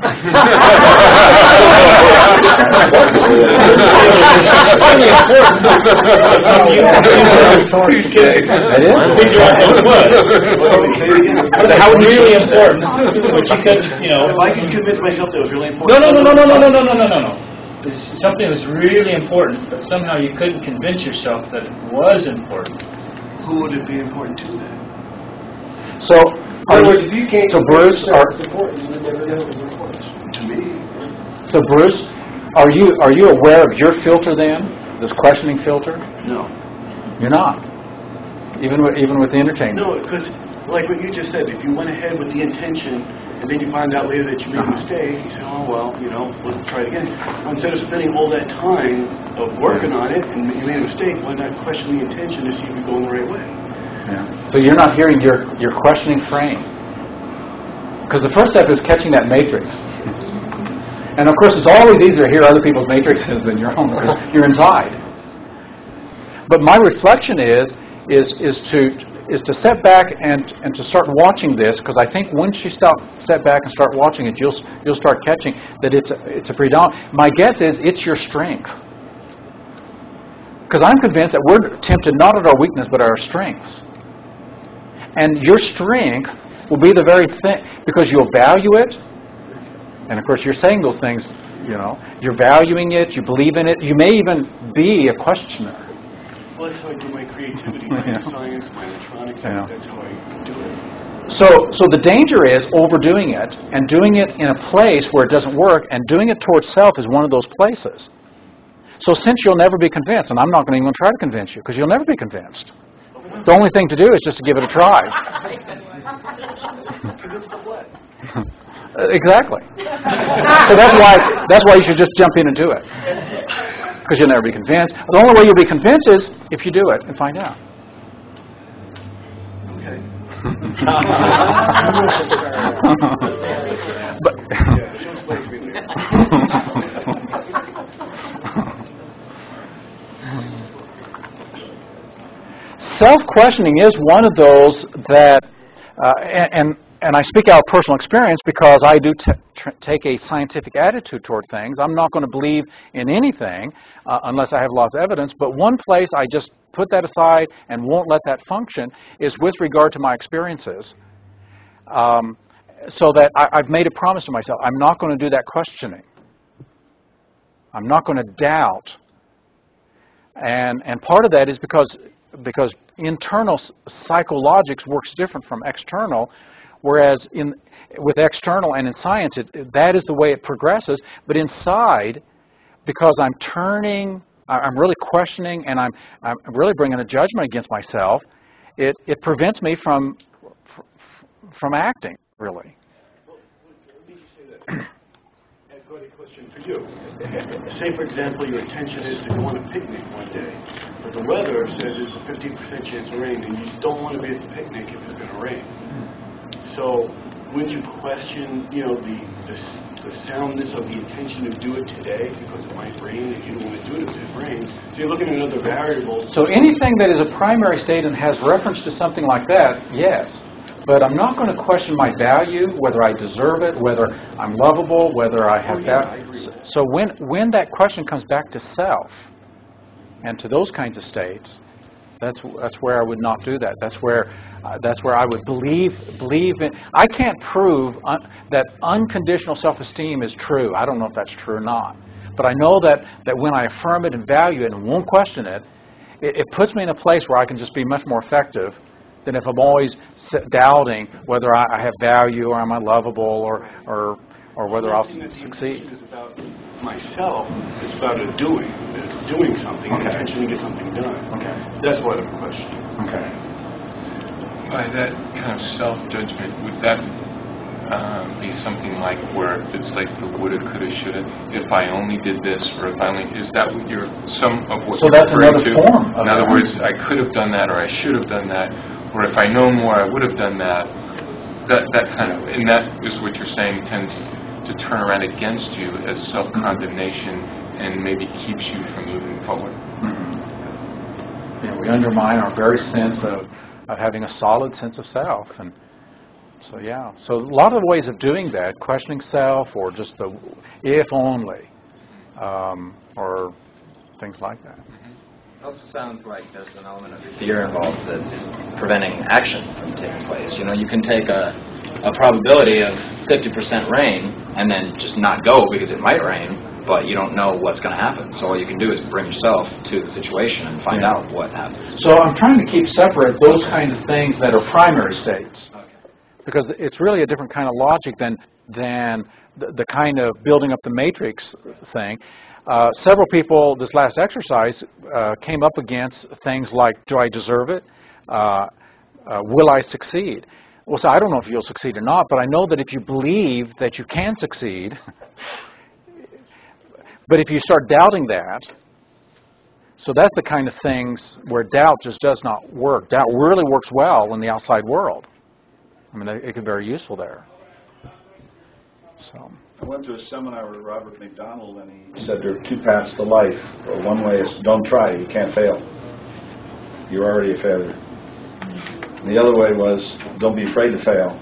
It's really important, but you could,
If I could convince myself that it was really important.
No. It's something that was really important, but somehow you couldn't convince yourself that it was important.
Who would it be important to then?
So,
Bruce,
it's important. You would never know it was important to me.
So, Bruce, are you aware of your filter then? This questioning filter?
No.
You're not. Even with the entertainment.
No, because like what you just said, if you went ahead with the intention and then you find out later that you made a mistake, you say, oh well, we'll try it again. Instead of spending all that time of working on it and you made a mistake, why not question the intention to see if you're going the right way?
Yeah. So you're not hearing your questioning frame. Because the first step is catching that matrix. And of course, it's always easier to hear other people's matrices than your own, because you're inside. But my reflection is to set back and to start watching this, because I think once you set back and start watching it, you'll start catching that it's a predominant. My guess is it's your strength. Because I'm convinced that we're tempted not at our weakness, but at our strengths. And your strength will be the very thing, because you'll value it. And of course, you're saying those things, you're valuing it, you believe in it. You may even be a questioner.
Well, that's how I do my creativity, my science, my electronics. That's how I do it.
So the danger is overdoing it and doing it in a place where it doesn't work, and doing it towards self is one of those places. So since you'll never be convinced, and I'm not going to even try to convince you, because you'll never be convinced. The only thing to do is just to give it a try.
Convinced of what?
Exactly. So that's why you should just jump in and do it. Because you'll never be convinced. The only way you'll be convinced is if you do it and find out.
Okay.
Self-questioning is one of those that, and I speak out of personal experience because I do take a scientific attitude toward things. I'm not going to believe in anything unless I have lots of evidence. But one place I just put that aside and won't let that function is with regard to my experiences. So that I've made a promise to myself. I'm not going to do that questioning. I'm not going to doubt. And part of that is because internal psychologics works different from external, whereas with external and in science, that is the way it progresses. But inside, because I'm really questioning, and I'm really bringing a judgment against myself, it prevents me from acting, really.
Well, let me just say that. I've got a question for you. Say, for example, your intention is to go on a picnic one day, but the weather says there's a 50% chance of rain, and you don't want to be at the picnic if it's going to rain. So wouldn't you question, the soundness of the intention to do it today because it might rain? If you don't want to do it if it rains, so you're looking at another variable.
So anything that is a primary state and has reference to something like that, yes. But I'm not going to question my value, whether I deserve it, whether I'm lovable, whether I have value. So when that question comes back to self and to those kinds of states, that's where I would not do that. That's where I would believe in. I can't prove that unconditional self-esteem is true. I don't know if that's true or not. But I know that when I affirm it and value it and won't question it, it puts me in a place where I can just be much more effective than if I'm always doubting whether I have value or am I lovable or whether I'll succeed.
It's about myself. It's about doing something,
okay.
Intentionally get something done.
Okay.
That's what I'm questioning.
Okay.
By that kind of self-judgment, would that be something like where it's like the woulda, coulda, shoulda? If I only did this, or if I only, is that what some of what
so
you're
that's
referring
another
to?
Form of
In other words, I could have done that, or I should have done that, or if I know more, I would have done that. That kind of, and that is what you're saying tends to turn around against you as self-condemnation and maybe keeps you from moving forward.
Mm-hmm. Yeah, we undermine our very sense of having a solid sense of self. And so, yeah. So a lot of the ways of doing that, questioning self or just the if only, or things like that.
It also sounds like there's an element of fear involved that's preventing action from taking place. You can take a probability of 50% rain and then just not go because it might rain, but you don't know what's going to happen. So all you can do is bring yourself to the situation and find out what happens.
So I'm trying to keep separate those kinds of things that are primary states. Because it's really a different kind of logic than the kind of building up the matrix thing. Several people this last exercise came up against things like, do I deserve it? Will I succeed? Well, so I don't know if you'll succeed or not, but I know that if you believe that you can succeed, but if you start doubting that, so that's the kind of things where doubt just does not work. Doubt really works well in the outside world. I mean, it can be very useful there. So
I went to a seminar with Robert McDonald, and he said there are two paths to life. Well, one way is don't try, you can't fail. You're already a failure. And the other way was don't be afraid to fail.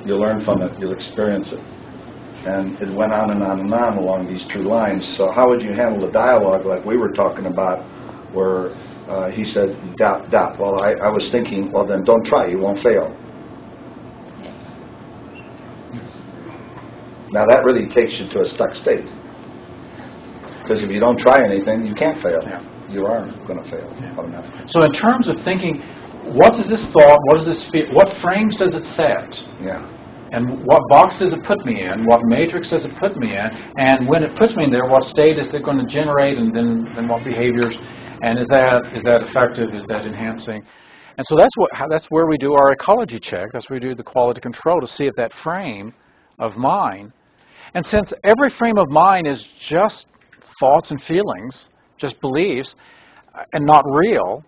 You'll learn from it, you'll experience it. And it went on and on and on along these two lines. So how would you handle the dialogue like we were talking about where he said, doubt. Well, I was thinking, well, then don't try, you won't fail. Now that really takes you to a stuck state. Because if you don't try anything, you can't fail.
Yeah.
You are going to fail. Yeah.
So in terms of thinking, what is this thought, what is this fear, what frames does it set?
Yeah.
And what box does it put me in? What matrix does it put me in? And when it puts me in there, what state is it going to generate? And then what behaviors? And is that effective? Is that enhancing? And so that's where we do our ecology check. That's where we do the quality control to see if that frame of mine. And since every frame of mine is just thoughts and feelings, just beliefs, and not real,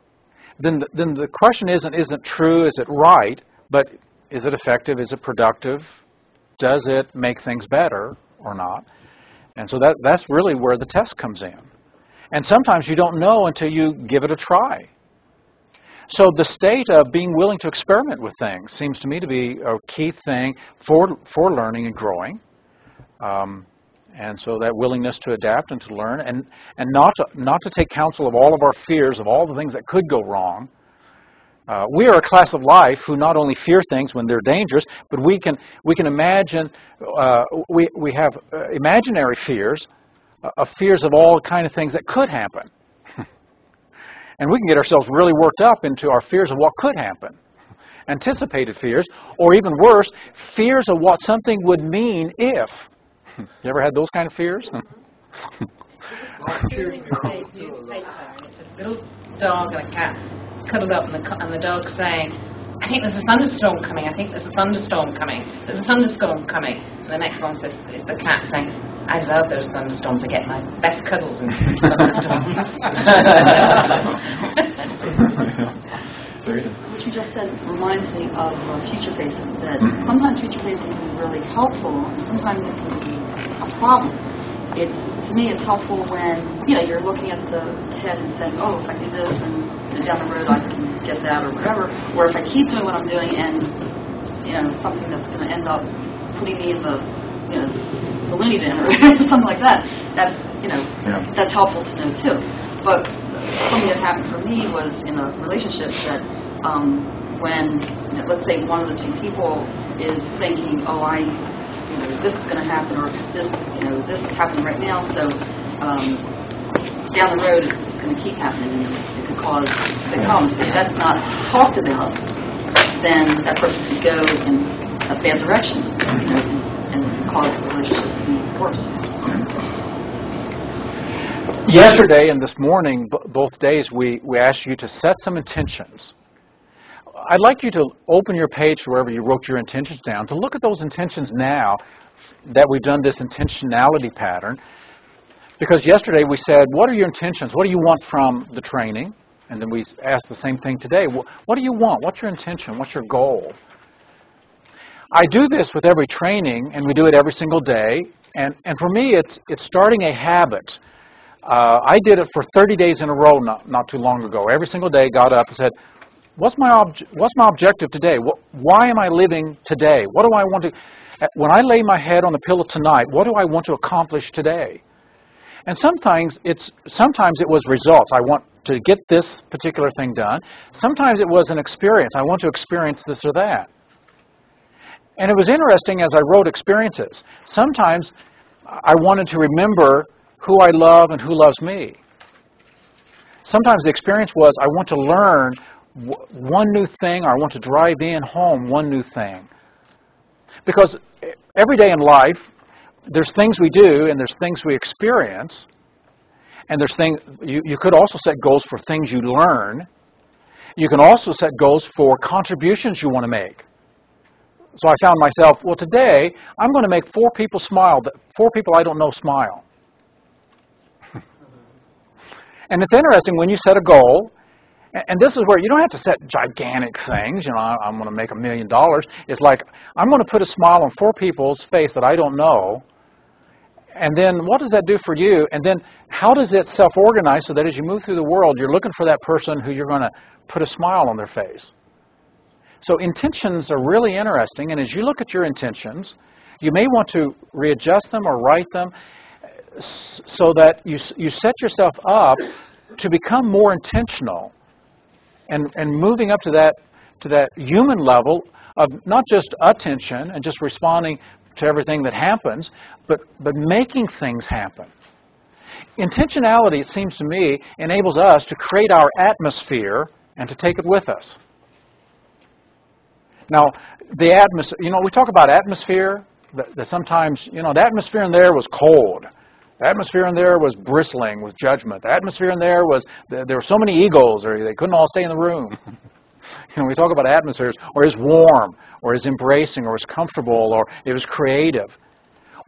then the question isn't true, is it right, but is it effective, is it productive, does it make things better or not? And so that's really where the test comes in. And sometimes you don't know until you give it a try. So the state of being willing to experiment with things seems to me to be a key thing for learning and growing. And so that willingness to adapt and to learn and not to take counsel of all of our fears, of all the things that could go wrong. We are a class of life who not only fear things when they're dangerous, but we can imagine, we have imaginary fears, of fears of all kind of things that could happen. And we can get ourselves really worked up into our fears of what could happen. Anticipated fears, or even worse, fears of what something would mean if. You ever had those kind of fears?
It's a little dog and a cat cuddled up, and the dog's saying, I think there's a thunderstorm coming, I think there's a thunderstorm coming, there's a thunderstorm coming. And the next one says, it's the cat saying, I love those thunderstorms, I get my best cuddles in thunderstorms.
what you just said reminds me of future facing. That sometimes future facing can be really helpful, and sometimes it can be a problem. To me, it's helpful when you're looking at the head and saying, "Oh, if I do this, and down the road I can get that or whatever." Or if I keep doing what I'm doing, and something that's going to end up putting me in the loony bin or something like that. That's that's helpful to know too. But something that happened for me was in a relationship that when, let's say, one of the two people is thinking, oh, this is going to happen, or this is happening right now, so down the road it's going to keep happening, and it could cause big problems. If that's not talked about, then that person could go in a bad direction, and cause the relationship to be worse.
Yesterday and this morning, both days, we asked you to set some intentions. I'd like you to open your page wherever you wrote your intentions down, to look at those intentions now that we've done this intentionality pattern. Because yesterday we said, what are your intentions? What do you want from the training? And then we asked the same thing today. What do you want? What's your intention? What's your goal? I do this with every training, and we do it every single day. And for me, it's starting a habit. I did it for 30 days in a row not too long ago. Every single day, got up and said, what's my objective today? Why am I living today? What do I want to... When I lay my head on the pillow tonight, what do I want to accomplish today? And sometimes it was results. I want to get this particular thing done. Sometimes it was an experience. I want to experience this or that. And it was interesting as I wrote experiences. Sometimes I wanted to remember who I love and who loves me. Sometimes the experience was I want to learn one new thing, or I want to drive in home one new thing. Because every day in life, there's things we do and there's things we experience. And there's things you could also set goals for things you learn. You can also set goals for contributions you want to make. So I found myself, well, today I'm going to make 4 people smile, 4 people I don't know smile. And it's interesting when you set a goal, and this is where you don't have to set gigantic things, I'm going to make $1 million. It's like, I'm going to put a smile on 4 people's face that I don't know, and then what does that do for you? And then how does it self-organize so that as you move through the world, you're looking for that person who you're going to put a smile on their face? So intentions are really interesting, and as you look at your intentions, you may want to readjust them or write them so that you set yourself up to become more intentional and moving up to that human level of not just attention and just responding to everything that happens, but making things happen. Intentionality, it seems to me, enables us to create our atmosphere and to take it with us. Now, the atmosphere, we talk about atmosphere, that sometimes, the atmosphere in there was cold. The atmosphere in there was bristling with judgment. The atmosphere in there was, there were so many egos, or they couldn't all stay in the room. We talk about atmospheres, or is warm, or is embracing, or is comfortable, or it was creative.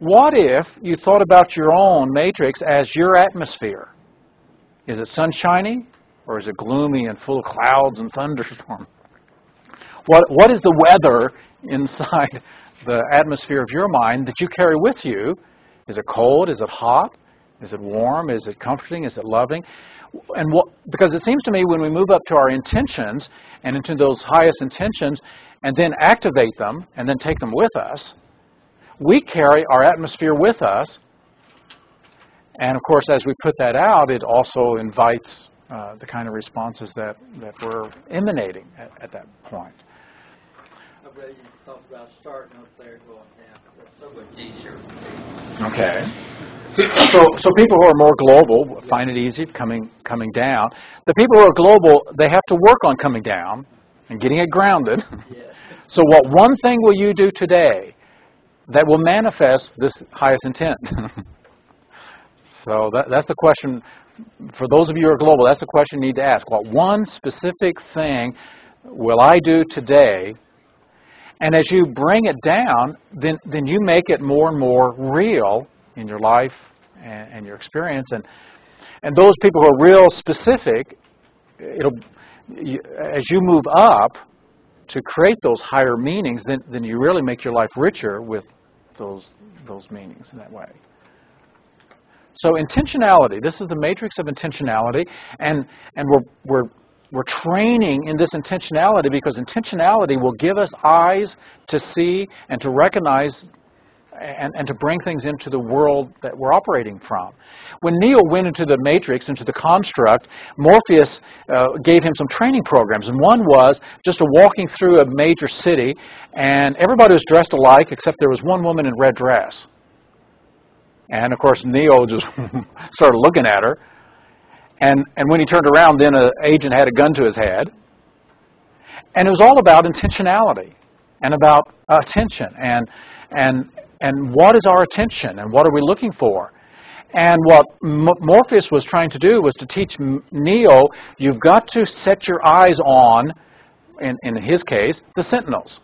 What if you thought about your own matrix as your atmosphere? Is it sunshiny, or is it gloomy and full of clouds and thunderstorms? What is the weather inside the atmosphere of your mind that you carry with you? Is it cold? Is it hot? Is it warm? Is it comforting? Is it loving? And because it seems to me when we move up to our intentions and into those highest intentions and then activate them and then take them with us, we carry our atmosphere with us. And of course, as we put that out, it also invites the kind of responses that we're emanating at that point.
I'm ready to talk about starting up there going down. That's so much easier.
Okay. So people who are more global find it easy coming down. The people who are global, they have to work on coming down and getting it grounded.
Yes.
So what one thing will you do today that will manifest this highest intent? So that's the question. For those of you who are global, that's the question you need to ask. What one specific thing will I do today? And as you bring it down, then you make it more and more real in your life and your experience. And those people who are real specific, as you move up to create those higher meanings, then you really make your life richer with those meanings in that way. So intentionality. This is the matrix of intentionality, and we're training in this intentionality because intentionality will give us eyes to see and to recognize and to bring things into the world that we're operating from. When Neo went into the matrix, into the construct, Morpheus gave him some training programs. And one was just walking through a major city, and everybody was dressed alike except there was one woman in a red dress. And, of course, Neo just started looking at her. And when he turned around, then an agent had a gun to his head. And it was all about intentionality and about attention and what is our attention and what are we looking for. And what Morpheus was trying to do was to teach Neo, you've got to set your eyes on, in his case, the sentinels.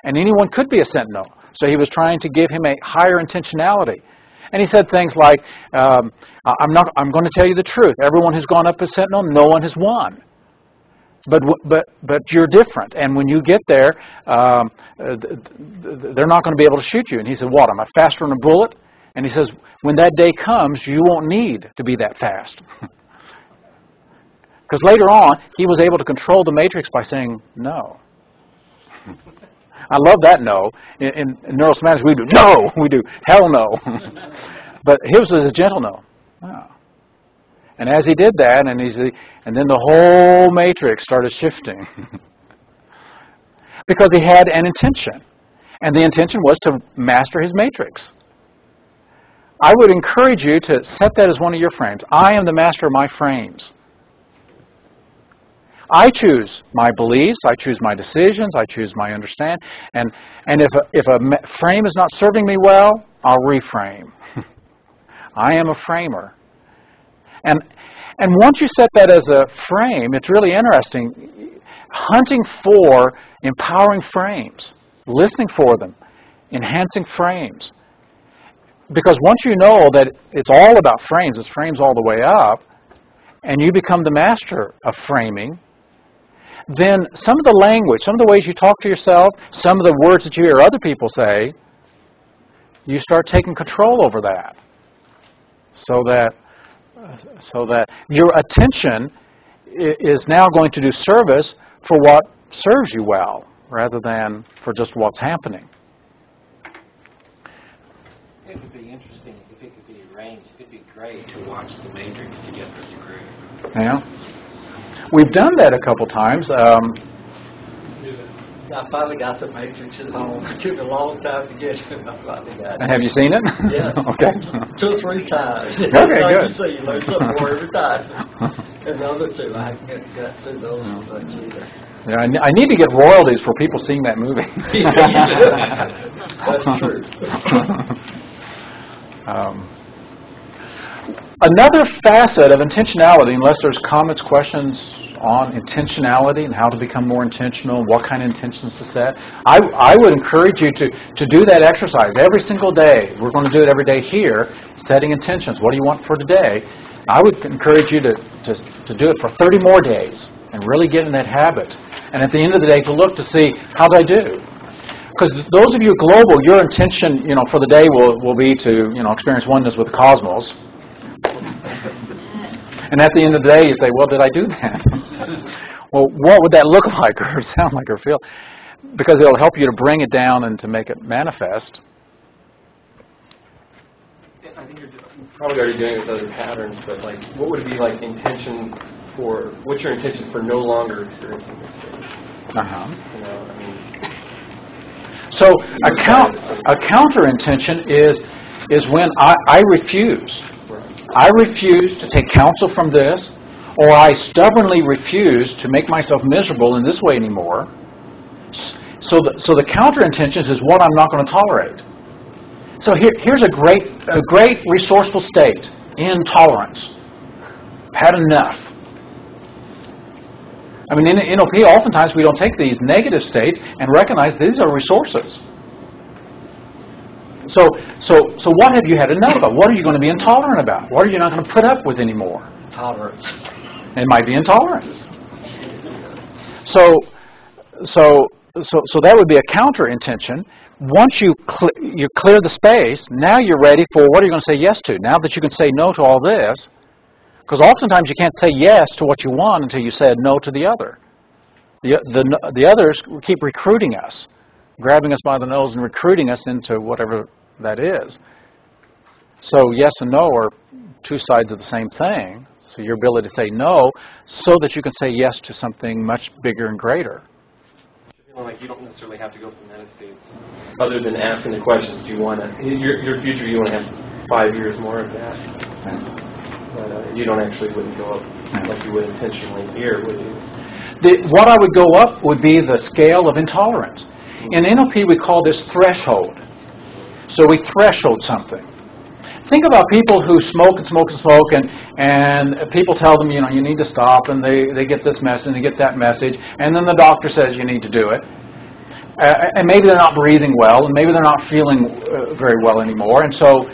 And anyone could be a sentinel. So he was trying to give him a higher intentionality. And he said things like, I'm going to tell you the truth. Everyone who's gone up as sentinel, no one has won. But you're different. And when you get there, they're not going to be able to shoot you. And he said, what, am I faster than a bullet? And he says, when that day comes, you won't need to be that fast. Because later on, he was able to control the matrix by saying no. I love that no. In neurosemantics, we do no. We do hell no. But his was a gentle no. Oh. And as he did that, and then the whole matrix started shifting. Because he had an intention. And the intention was to master his matrix. I would encourage you to set that as one of your frames. I am the master of my frames. I choose my beliefs, I choose my decisions, I choose my understanding. And if a frame is not serving me well, I'll reframe. I am a framer. And once you set that as a frame, it's really interesting. Hunting for empowering frames, listening for them, enhancing frames. Because once you know that it's all about frames, it's frames all the way up, and you become the master of framing, then some of the language, some of the ways you talk to yourself, some of the words that you hear other people say, you start taking control over that. So that your attention is now going to do service for what serves you well, rather than for just what's happening.
It would be interesting if it could be arranged. It would be great to watch the matrix together as a group.
Yeah. We've done that a couple times.
I finally got the matrix at home. It took a long time to get it. I finally got it.
Have you seen it?
Yeah.
Okay.
2 or 3 times.
Okay,
like
good.
You say, you learn something more every time. And the other 2, I haven't got through those much either.
Yeah, I need to get royalties for people seeing that movie.
That's true.
Another facet of intentionality, unless there's comments, questions on intentionality and how to become more intentional, what kind of intentions to set, I would encourage you to do that exercise every single day. We're going to do it every day here, setting intentions. What do you want for today? I would encourage you to do it for 30 more days and really get in that habit. And at the end of the day, to look to see, how did I do? Because those of you global, your intention, for the day will be to, experience oneness with the cosmos. And at the end of the day, you say, well, did I do that? Well, what would that look like or sound like or feel? Because it'll help you to bring it down and to make it manifest.
I think you're probably already doing it with other patterns, but what would it be intention for, what's your intention for no longer experiencing this stage?
So a counter intention is when I refuse. I refuse to take counsel from this, or I stubbornly refuse to make myself miserable in this way anymore. So the counter intentions is what I'm not going to tolerate. So here's a great resourceful state: intolerance. Had enough. I mean, in NLP, oftentimes we don't take these negative states and recognize these are resources. So what have you had enough of? What are you going to be intolerant about? What are you not going to put up with anymore?
Tolerance.
It might be intolerance. So that would be a counter intention. Once you clear the space, now you're ready for what are you going to say yes to? Now that you can say no to all this, because oftentimes you can't say yes to what you want until you said no to the other. The others keep recruiting us, grabbing us by the nose and recruiting us into whatever that is. So yes and no are two sides of the same thing. So your ability to say no so that you can say yes to something much bigger and greater.
Like you don't necessarily have to go from meta states other than asking the questions. Do you want to, your future, you want to have 5 years more of that. But you don't actually wouldn't go up like you would intentionally here, would you?
What I would go up would be the scale of intolerance. In NLP, we call this threshold. So we threshold something. Think about people who smoke and smoke and smoke, and people tell them, you need to stop, and they get this message, and they get that message, and then the doctor says you need to do it. And maybe they're not breathing well, and maybe they're not feeling very well anymore, and so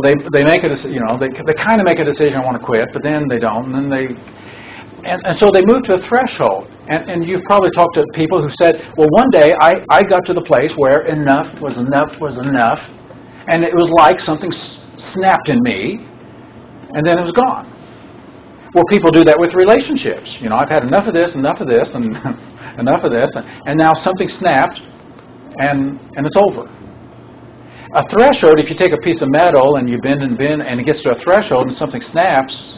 they make a decision, they kind of make a decision, I want to quit, but then they don't, and then and so they move to a threshold. And you've probably talked to people who said, well, one day I got to the place where enough was enough was enough, and it was like something snapped in me, and then it was gone. Well, people do that with relationships. I've had enough of this, and enough of this, and now something snapped, and it's over. A threshold, if you take a piece of metal and you bend and bend, and it gets to a threshold and something snaps.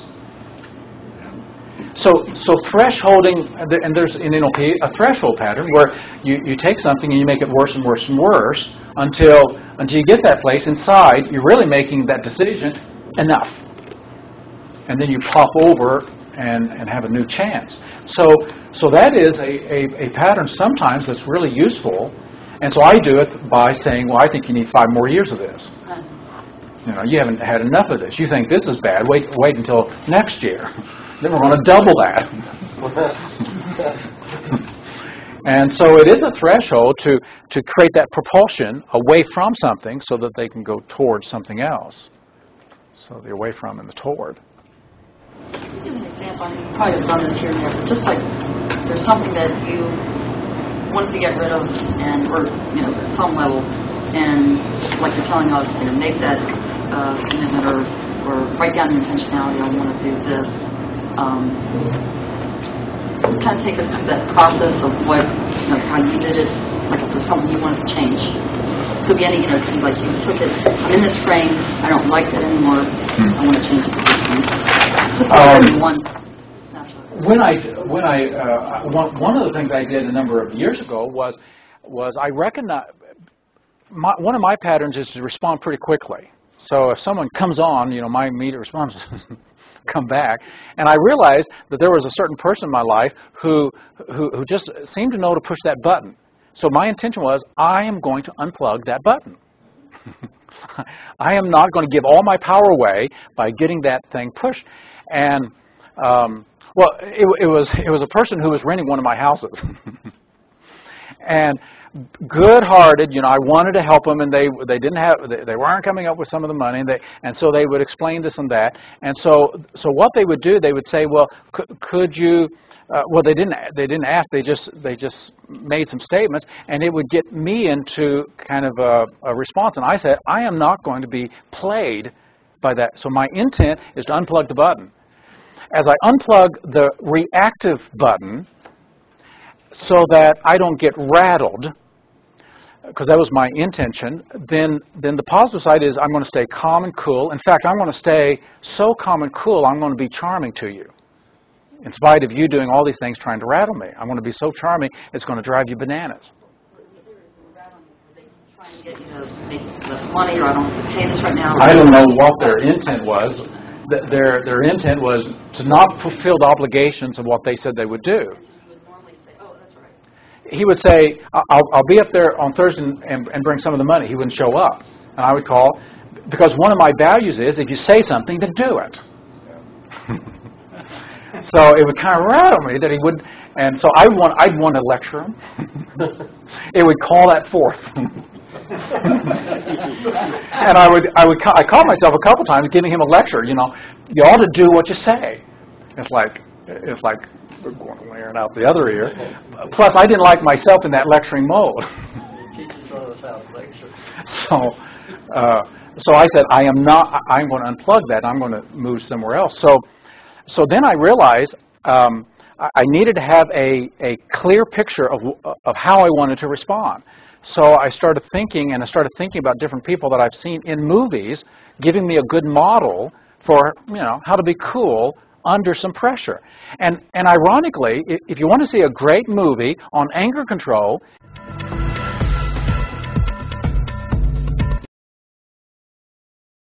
So thresholding, and there's in NLP a threshold pattern where you take something and you make it worse and worse and worse until you get that place inside, you're really making that decision enough. And then you pop over and have a new chance. So that is a pattern sometimes that's really useful. And so I do it by saying, well, I think you need 5 more years of this. You haven't had enough of this. You think this is bad. Wait until next year. Then we're going to double that. And so it is a threshold to create that propulsion away from something so that they can go towards something else. So the away from and the toward.
Can you give an example? I mean, you probably have done this here and there, but just like there's something that you wanted to get rid of, or at some level, and like you're telling us, make that commitment or write down your intentionality. I want to do this. Kind of take us through that process of what, how you did it, like if there's something you wanted to change. It could be any, like you took it, I'm in this frame, I don't like that anymore, I want to change it to this one. Just one snapshot.
One of the things I did a number of years ago was I recognize, one of my patterns is to respond pretty quickly. So if someone comes on, my immediate response is come back. And I realized that there was a certain person in my life who just seemed to know to push that button. So my intention was, I am going to unplug that button. I am not going to give all my power away by getting that thing pushed. And it was a person who was renting one of my houses. And good-hearted, I wanted to help them, and they weren't coming up with some of the money, and so they would explain this and that, and so what they would do, they would say, well, could you? Well, they didn't ask, they just made some statements, and it would get me into kind of a response, and I said, I am not going to be played by that. So my intent is to unplug the button. As I unplug the reactive button, so that I don't get rattled, because that was my intention, then the positive side is I'm going to stay calm and cool. In fact, I'm going to stay so calm and cool, I'm going to be charming to you. In spite of you doing all these things trying to rattle me. I'm going to be so charming, it's going to drive you bananas.
Trying to get you to make less money, or I don't have to pay this right now.
I don't know what their intent was. Their intent was to not fulfill the obligations of what they said they would do. He would say, I'll be up there on Thursday and bring some of the money. He wouldn't show up. And I would call, because one of my values is if you say something, then do it. So it would kind of rattle me that he would, and so I'd want to lecture him. It would call that forth. And I caught myself a couple times giving him a lecture, you ought to do what you say. It's like wearing out the other ear. Plus, I didn't like myself in that lecturing mode. So I said, I'm going to unplug that. I'm going to move somewhere else. So then I realized I needed to have a clear picture of how I wanted to respond. So I started thinking about different people that I've seen in movies, giving me a good model for how to be cool under some pressure. And ironically, if you want to see a great movie on anger control,